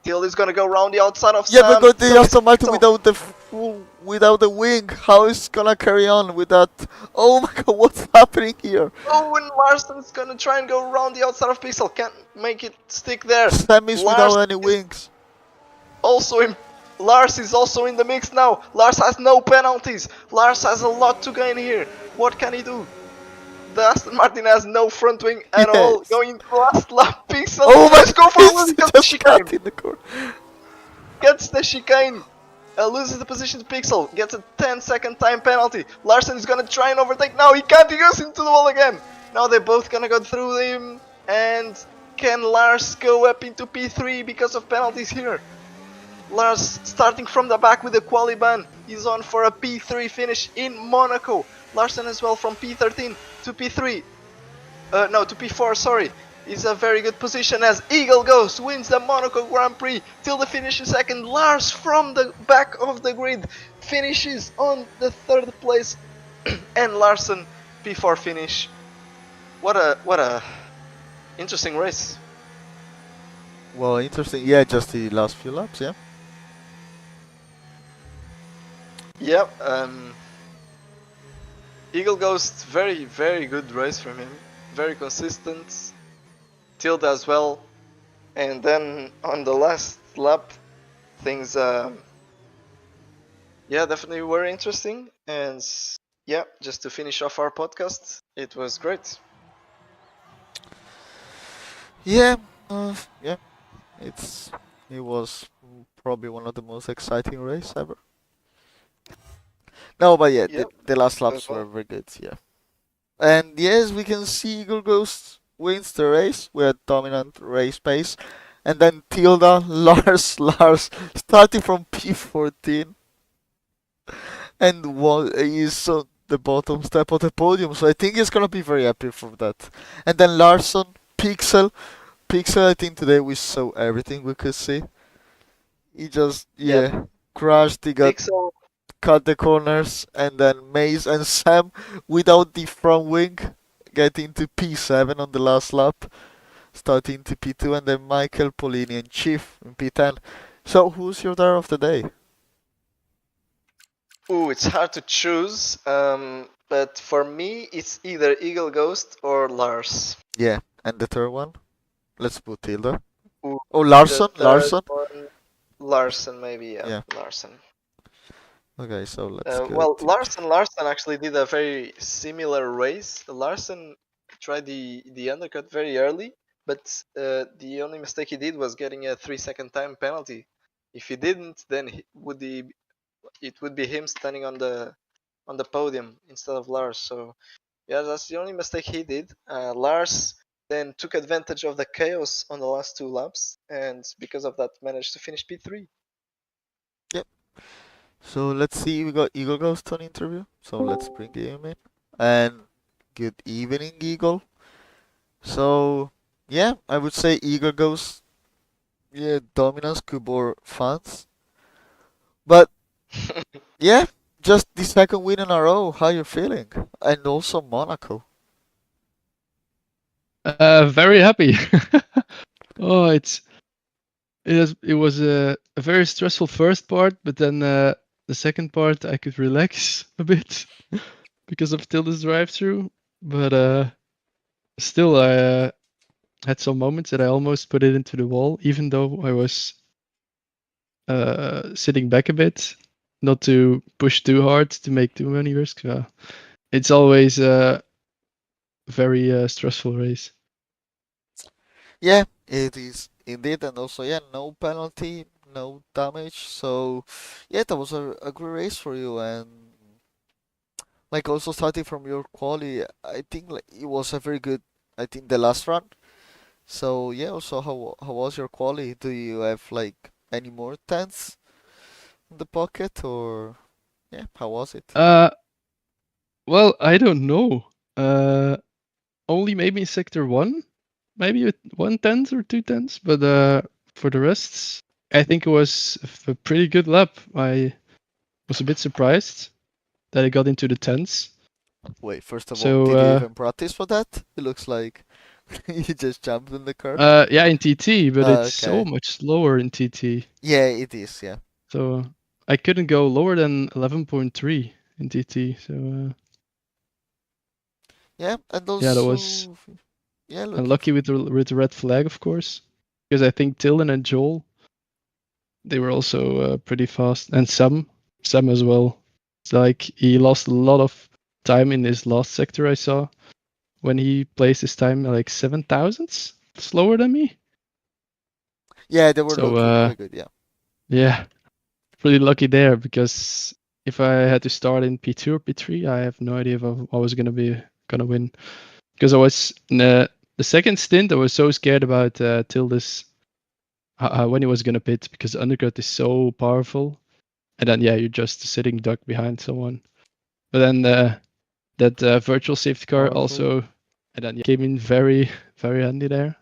Tilda's gonna go around the outside of Yeah, but Sam. got the So is Aston Martin Pixel. without the wing. How is gonna carry on with that? Oh my God, what's happening here? Oh, and Larson's gonna try and go around the outside of Pixel. Can't make it stick there. Sam is without Lars any is wings. also in. Lars is also in the mix now. Lars has no penalties. Lars has a lot to gain here. What can he do? The Aston Martin has no front wing at all. Yes. Going to last lap. Pixel. Oh my Let's go for God, one. He he gets the just got chicane. in the corner. Gets the chicane. Loses the position to Pixel. Gets a 10-second time penalty. Larson is gonna try and overtake. Now he can't. He goes into the wall again. Now they're both gonna go through him. And can Lars go up into P3 because of penalties here? Lars starting from the back with the quali ban. He's on for a P3 finish in Monaco. Larson as well from P13 to P3. No, to P4, sorry. Is a very good position as Eagle Ghost wins the Monaco Grand Prix till the finish in second. Lars from the back of the grid finishes on the third place and Larson P4 finish. What a interesting race. Well, interesting. Yeah, just the last few laps, yeah. Yep, Eagle Ghost, very good race from him. Very consistent. Tilda as well. And then on the last lap, things yeah, definitely were interesting. And yeah, just to finish off our podcast, it was great. Yeah, yeah. It was probably one of the most exciting races ever. No, but yeah, Yep, the last as laps were well. very good, yeah. And yes, we can see Eagle Ghost wins the race with dominant race pace. And then Tilda, Lars starting from P14 and is on the bottom step of the podium. So I think he's gonna be very happy for that. And then Larson, Pixel. I think today we saw everything we could see. He just Yep, crashed. He got Pixel. cut the corners, and then Maze and Sam without the front wing getting to P7 on the last lap, starting to P2, and then Michael, Polini, and Chief in P10. So who's your driver of the day? Ooh, it's hard to choose. But for me, it's either Eagle Ghost or Lars. Yeah, and the third one? Let's put Tilda. Ooh, Oh, the Larson, third Larson. one, Larson maybe. Yeah, Yeah. Larson. Okay, so let's go. Well, Larson actually did a very similar race. Larson tried the undercut very early, but the only mistake he did was getting a 3-second time penalty. If he didn't, then it would be him standing on the podium instead of Lars. So yeah, that's the only mistake he did. Lars then took advantage of the chaos on the last two laps, and because of that, managed to finish P3. Yep, So let's see, we got Eagle Ghost on interview. So let's bring him in. And good evening, Eagle. So yeah, I would say Eagle Ghost, yeah, dominance Kubor fans. But yeah, just the second win in a row. How you feeling? And also Monaco. Very happy. Oh, it was a very stressful first part, but then the second part I could relax a bit because of Tilda's drive-through. But still, I had some moments that I almost put it into the wall, even though I was sitting back a bit, not to push too hard to make too many risks. It's always a very stressful race. Yeah, it is indeed, and also yeah, no penalty, no damage. So yeah, that was a great race for you, and like also starting from your quali, I think like, it was a very good. I think the last run. So yeah, also how was your quali? Do you have like any more tents in the pocket, or yeah, how was it? Uh, well, I don't know. Uh, Only maybe in sector one, maybe with 1/10 or 2/10, but for the rest, I think it was a pretty good lap. I was a bit surprised that I got into the tens. Wait, first of all, So did you even practice for that? It looks like you just jumped in the car. yeah, in TT, but it's so Okay. much slower in TT. Yeah, it is. Yeah. So I couldn't go lower than 11.3 in TT. So Yeah, and yeah, that was also yeah, looking. unlucky with the red flag, of course, because I think Tilden and Joel, they were also pretty fast, and Sam as well. It's like he lost a lot of time in his last sector. I saw when he placed his time like 7 thousandths slower than me. Yeah, they were So looking very good. Yeah. yeah, pretty lucky there because if I had to start in P2 or P3, I have no idea if I was gonna win because I was in the second stint. I was so scared about Tildes when he was gonna pit because the undercut is so powerful, and then yeah, you're just sitting duck behind someone. But then that virtual safety car Powerful. also, and then came in very very handy there.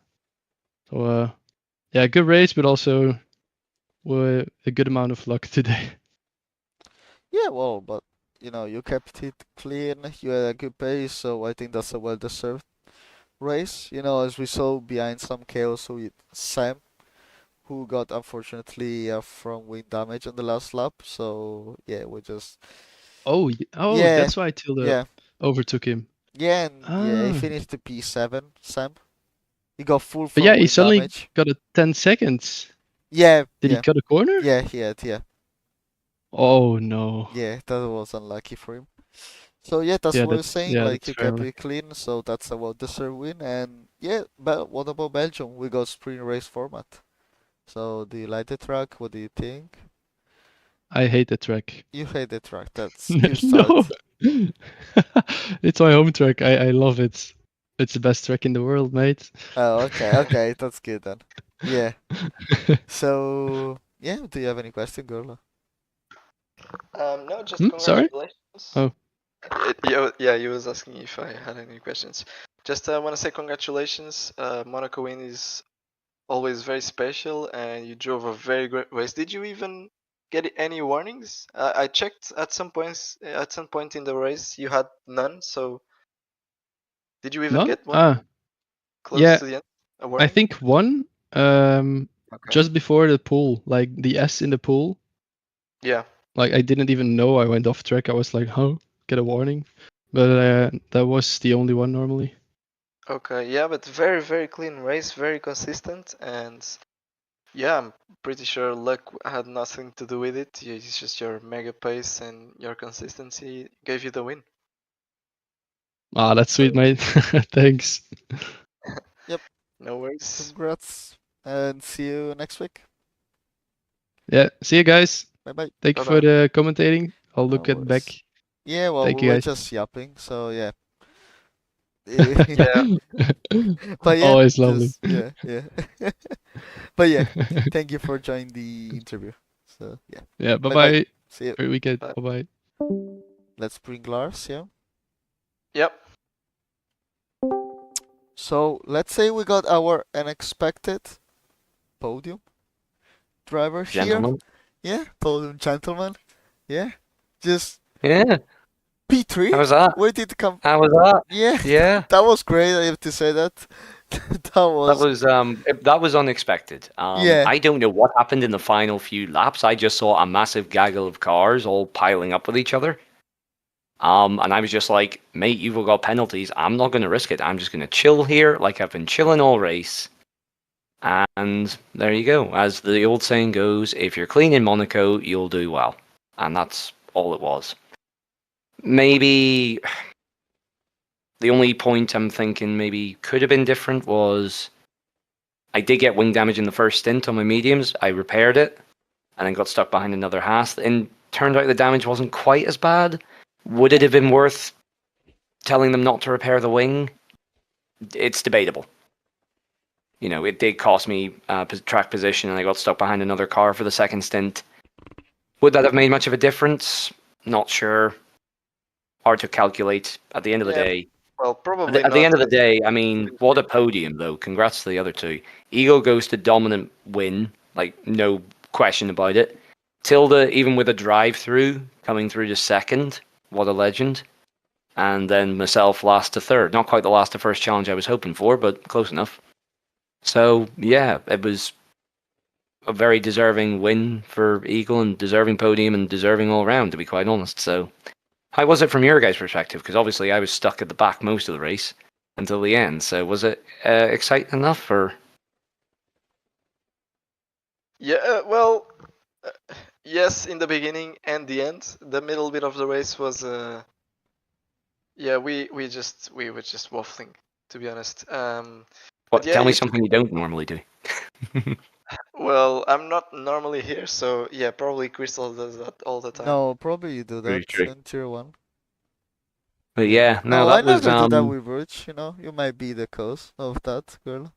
So yeah, good race, but also a good amount of luck today. Yeah, well, but you kept it clean. You had a good pace, so I think that's a well-deserved race. As we saw behind some chaos with Sam, who got unfortunately front wing damage on the last lap. So yeah, we just Oh, yeah, that's why Tilda yeah, overtook him. yeah, and yeah, he Ah, finished the P7. Sam, he got full but yeah, front he wing suddenly damage. got a 10 seconds. Yeah, Did he yeah, cut a corner? yeah, he had, yeah, Oh no. yeah. That was unlucky for him. So yeah, that's what I was saying. Like That's you fair. kept it clean, so that's a well-deserved win. And yeah, but what about Belgium? We got sprint race format. So do you like the track? What do you think? I hate the track. You hate the track. That's good No. start. It's my home track. I love it. It's the best track in the world, mate. Oh, okay, okay, that's good then. Yeah. So yeah, do you have any question, girl? No, just Sorry? congratulations. Oh. Yeah, you was asking if I had any questions. Just want to say congratulations. Monaco win is always very special, and you drove a very great race. Did you even get any warnings? I checked at some points. At some point in the race, you had none. So did you even None? get one close Yeah, to the end? A I warning? think one Okay. just before the pool, like the S in the pool. Yeah. Like I didn't even know I went off track. I was like, "Huh? Get a warning." But that was the only one normally. Okay. Yeah, but very very clean race, very consistent, and yeah, I'm pretty sure luck had nothing to do with it. It's just your mega pace and your consistency gave you the win. Ah, that's sweet, So mate. Thanks. Yep. no worries. Congrats, and see you next week. Yeah, see you guys. Bye bye. Thank you Bye for bye. the commentating. I'll No look at back. worries. Yeah, well, Thank we you were guys. just yapping, so yeah. Yeah. But yeah, Always lovely. just yeah, yeah. But yeah, thank you for joining the interview. So yeah. Yeah, bye Bye-bye. bye. See you. Great weekend. Bye. Bye bye. Let's bring Lars, yeah. Yep. So let's say we got our unexpected podium driver here. Gentlemen. Yeah, podium gentleman. Yeah. Just Yeah. P3. How was that? Where did it come? How was that? Yeah. Yeah. That was great. I have to say that. That was unexpected. Yeah. I don't know what happened in the final few laps. I just saw a massive gaggle of cars all piling up with each other. And I was just like, mate, you've all got penalties. I'm not going to risk it. I'm just going to chill here like I've been chilling all race. And there you go. As the old saying goes, if you're clean in Monaco, you'll do well. And that's all it was. Maybe the only point I'm thinking maybe could have been different was I did get wing damage in the first stint on my mediums. I repaired it and then got stuck behind another Haas. And turned out the damage wasn't quite as bad. Would it have been worth telling them not to repair the wing? It's debatable. You know, it did cost me track position and I got stuck behind another car for the second stint. Would that have made much of a difference? Not sure. Hard to calculate at the end of the Yeah, day. Well, probably At the end of the not. day, I mean, what a podium, though. Congrats to the other two. Eagle goes to dominant win, like, no question about it. Tilda, even with a drive-through, coming through to second. What a legend. And then myself last to third. Not quite the last to first challenge I was hoping for, but close enough. So, yeah, it was a very deserving win for Eagle and deserving podium and deserving all round, to be quite honest. So, how was it from your guys' perspective? Because obviously I was stuck at the back most of the race until the end. So was it exciting enough, or? Yeah, well, yes, in the beginning and the end. The middle bit of the race was, yeah, we were just waffling, to be honest. What? yeah, Tell me it- something you don't normally do. Well, I'm not normally here, so yeah, probably Crystal does that all the time. No, probably you do Very that true. in tier 1. But yeah, no, I that was. never do that with Verge, you know. You might be the cause of that, girl.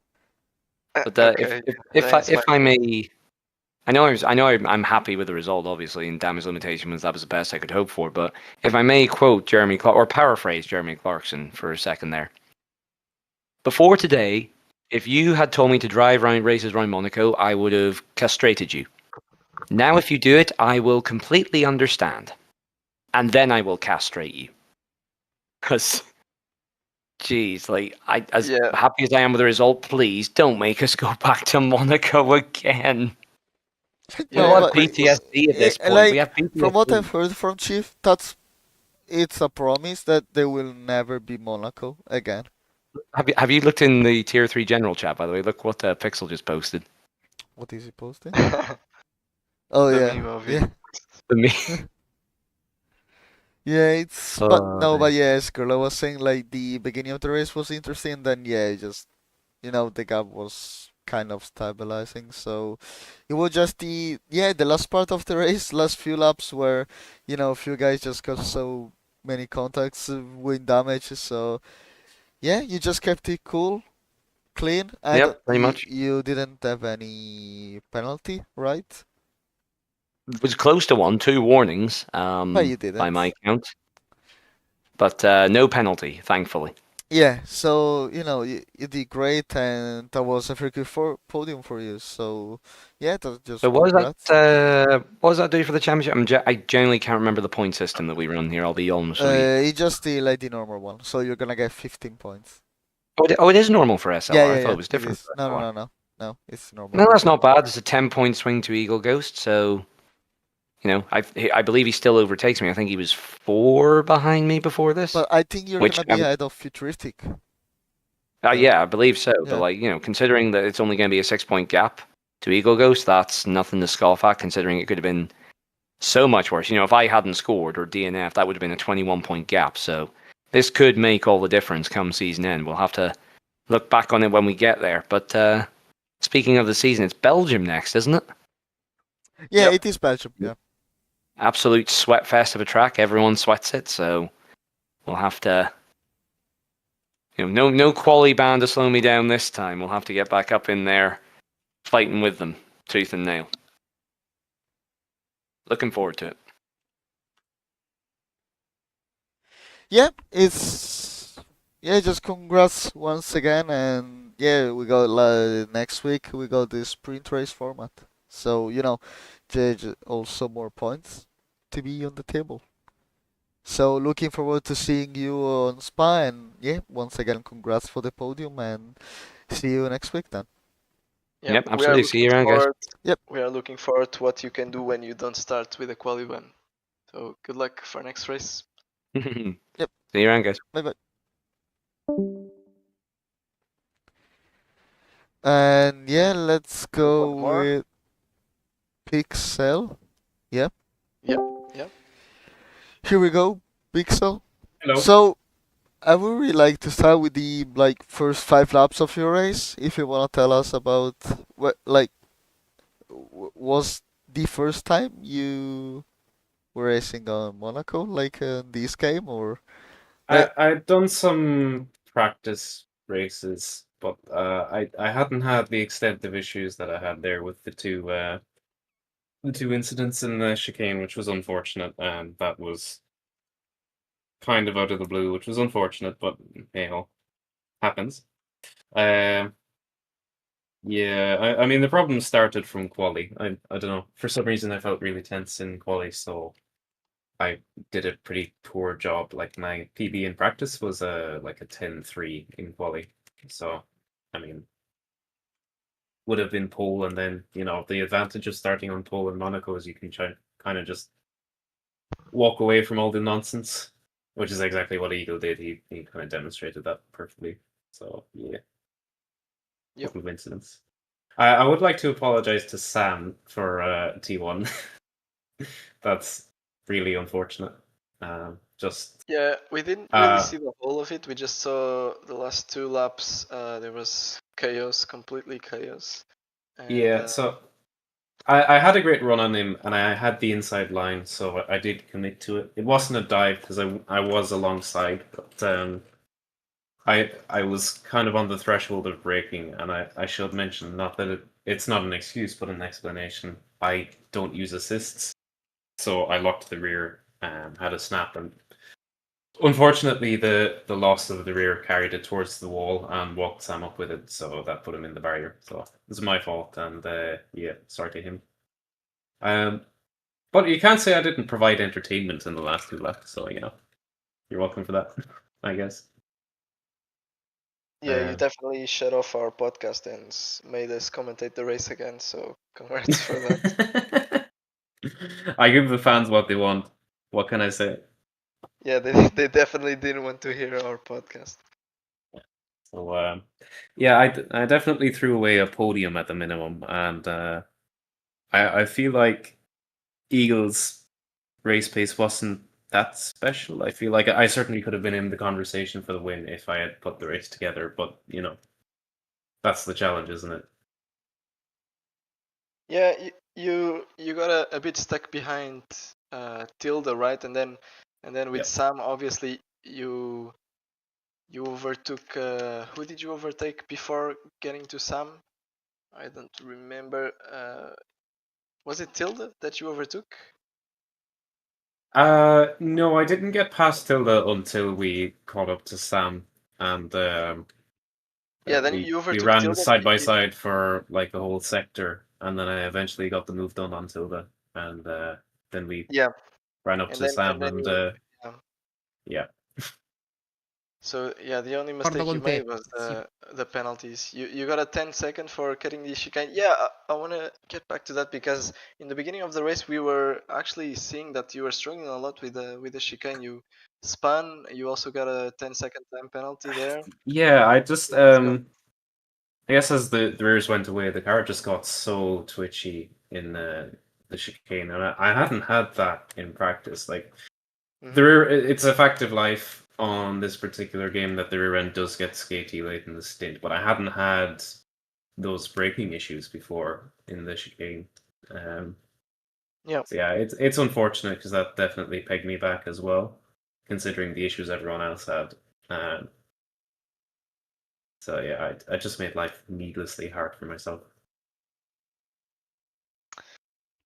But Okay, if I may, I'm happy with the result, obviously, and damage limitation was that was the best I could hope for. But if I may quote Jeremy or paraphrase Jeremy Clarkson for a second there. Before today, if you had told me to drive races around Monaco, I would have castrated you. Now, if you do it, I will completely understand, and then I will castrate you. Because, geez, like as Yeah. happy as I am with the result, please don't make us go back to Monaco again. Yeah, We'll have but PTSD at this point. like, We have PTSD. from what I've heard from Chief, it's a promise that there will never be Monaco again. Have you looked in the tier 3 general chat, by the way? Look what Pixel just posted. What is he posting? The Oh meme of it. yeah. For me. Yeah, it's Oh, but yes, girl, I was saying like the beginning of the race was interesting, then yeah, just the gap was kind of stabilizing, so it was just the last part of the race, last few laps where a few guys just got so many contacts with damage, so yeah, you just kept it cool, clean, and Yep, pretty much. you didn't have any penalty, right? It was close to one, 2 warnings But you didn't. by my count. But no penalty, thankfully. Yeah, so you did great, and that was a very good podium for you. So yeah, that's just So congrats. what does that do for the championship? I genuinely can't remember the point system that we run here, I'll be honest with you. It's just the normal one, so you're gonna get 15 points. Oh, it is normal for SLR. Yeah, I thought it was different. is. for No, SLR. no, it's normal. No, that's not bad. It's a 10-point swing to Eagle Ghost, so I believe he still overtakes me. I think he was 4 behind me before this. But I think you're gonna be ahead of Futuristic. Yeah, I believe so. Yeah. But considering that it's only going to be a 6-point gap to Eagle Ghost, that's nothing to scoff at. Considering it could have been so much worse. If I hadn't scored or DNF, that would have been a 21-point gap. So this could make all the difference come season end. We'll have to look back on it when we get there. But speaking of the season, it's Belgium next, isn't it? Yeah, Yep. it is Belgium. Yeah. Absolute sweat fest of a track. Everyone sweats it, so we'll have to. No quali band to slow me down this time. We'll have to get back up in there, fighting with them, tooth and nail. looking forward to it. Yeah, just congrats once again, and yeah, we got next week we got this sprint race format, so also more points to be on the table. So looking forward to seeing you on Spa, and yeah, once again congrats for the podium, and see you next week then. Yeah, Yep, we are absolutely. See you looking around, guys. forward. Yep. We are looking forward to what you can do when you don't start with a quali one. So good luck for next race. Yep. See you around, guys. Bye bye. And yeah, let's go One more. with Pixel. Yep. Yep. Here we go, Pixel. Hello. So I would really like to start with the first 5 laps of your race. If you wanna tell us about what was the first time you were racing on Monaco, this game, or I'd done some practice races, but I hadn't had the extent of issues that I had there with the two incidents in the chicane, which was unfortunate, and that was kind of out of the blue, which was unfortunate, but hey ho, happens. Yeah, I mean the problem started from quali. I don't know. For some reason I felt really tense in quali, so I did a pretty poor job. Like my PB in practice was a 10-3 in quali. So I mean would have been pole, and then the advantage of starting on pole in Monaco is you can try kind of just walk away from all the nonsense, which is exactly what Eagle did. He kind of demonstrated that perfectly. So yeah. Yep. Couple of incidents. I would like to apologize to Sam for T1. That's really unfortunate. Just Yeah, we didn't really see the whole of it. We just saw the last 2 laps. There was chaos, completely chaos. And, yeah. So I had a great run on him, and I had the inside line, so I did commit to it. It wasn't a dive because I was alongside, but I was kind of on the threshold of braking, and I should mention, not that it's not an excuse but an explanation. I don't use assists, so I locked the rear, had a snap, and unfortunately the loss of the rear carried it towards the wall and walked Sam up with it, so that put him in the barrier. So it was my fault, and yeah, sorry to him. But you can't say I didn't provide entertainment in the last 2 laps, so you're welcome for that, I guess. yeah, you definitely shut off our podcast and made us commentate the race again. So congrats for that. I give the fans what they want. What can I say? Yeah, they definitely didn't want to hear our podcast. So yeah, I definitely threw away a podium at the minimum, and I feel like Eagles' race pace wasn't that special. I feel like I certainly could have been in the conversation for the win if I had put the race together, but that's the challenge, isn't it? Yeah, you got a bit stuck behind Tilda, right? And then with Yep. Sam, obviously you overtook. Who did you overtake before getting to Sam? I don't remember. Was it Tilda that you overtook? No, I didn't get past Tilda until we caught up to Sam, and Yeah, then we you overtook ran Tilda. side by side for like a whole sector, and then I eventually got the move done on Tilda, and then we Yeah, ran up to Sam, and yeah. yeah. So yeah, the only mistake you made was the penalties. You got a 10-second for cutting the chicane. Yeah, I want to get back to that because in the beginning of the race we were actually seeing that you were struggling a lot with the chicane. You spun. You also got a 10-second time penalty there. Yeah, I just So, I guess as the rears went away, the car just got so twitchy in the chicane, and I hadn't had that in practice. Like the rear, it's a fact of life on this particular game that the rear end does get skatey late in the stint, but I hadn't had those braking issues before in the chicane. yeah. So yeah, it's unfortunate because that definitely pegged me back as well, considering the issues everyone else had. So yeah, I just made life needlessly hard for myself.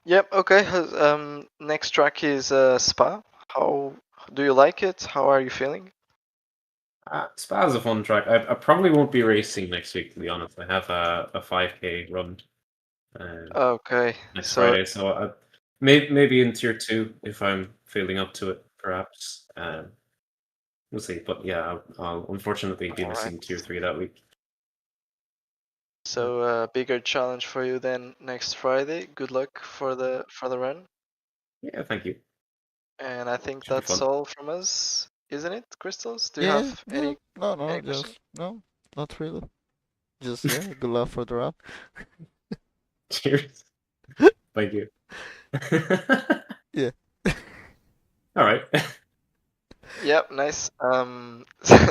Yep. Okay. Next track is Spa. How do you like it? How are you feeling? Spa is a fun track. I probably won't be racing next week, to be honest. I have a 5K run Okay. next So Friday, so maybe in tier 2 if I'm feeling up to it, perhaps. We'll see. But yeah, I'll unfortunately be Alright. missing tier 3 that week. So bigger challenge for you then next Friday. Good luck for the run. Yeah, thank you. And I think Should be that's fun. all from us, isn't it, Crystals? Do you Yeah, have yeah. No, any no, questions? just no, not really. Just yeah, good luck for the run. Cheers. Thank you. Yeah. All right. Yep, nice.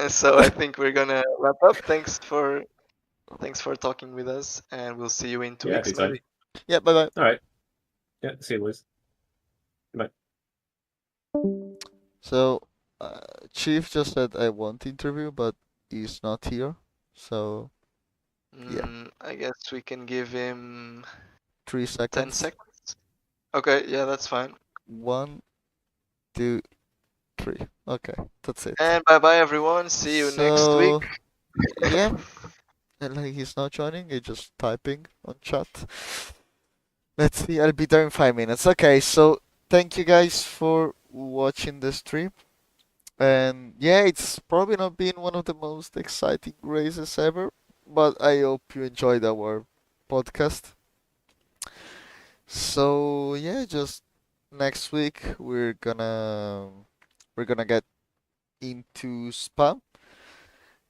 So I think we're gonna wrap up. Thanks for talking with us, and we'll see you in 2 weeks anytime. maybe. Yeah, bye bye. All right. Yeah, see you, boys. Bye. So, Chief just said I want interview, but he's not here. So, yeah, I guess we can give him 3 10 seconds. seconds. Okay, yeah, that's fine. 1, 2, 3. Okay, that's it. And bye bye everyone. See you next week. So, yeah, and like he's not joining, he's just typing on chat. Let's see, I'll be there in 5 minutes. Okay, so thank you guys for watching the stream. And yeah, it's probably not been one of the most exciting races ever, but I hope you enjoyed our podcast. So yeah, just next week we're gonna get into Spa.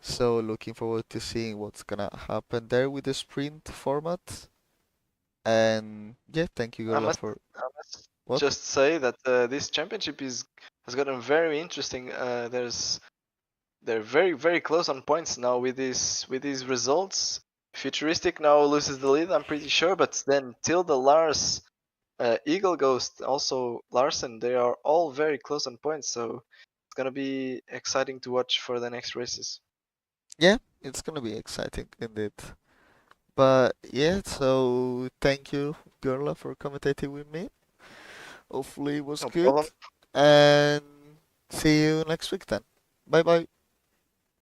So looking forward to seeing what's gonna happen there with the sprint format. And yeah, thank you, I Gola, must, for I must what? just say that this championship has gotten very interesting. They're very close on points now with these results. Futuristic now loses the lead, I'm pretty sure, but then Tilda, Lars, Eagle Ghost, also Larsen, they are all very close on points. So it's gonna be exciting to watch for the next races. Yeah, it's gonna be exciting indeed. But yeah, so thank you, Gola, for commentating with me. Hopefully it was No good. problem. And see you next week then. Bye bye.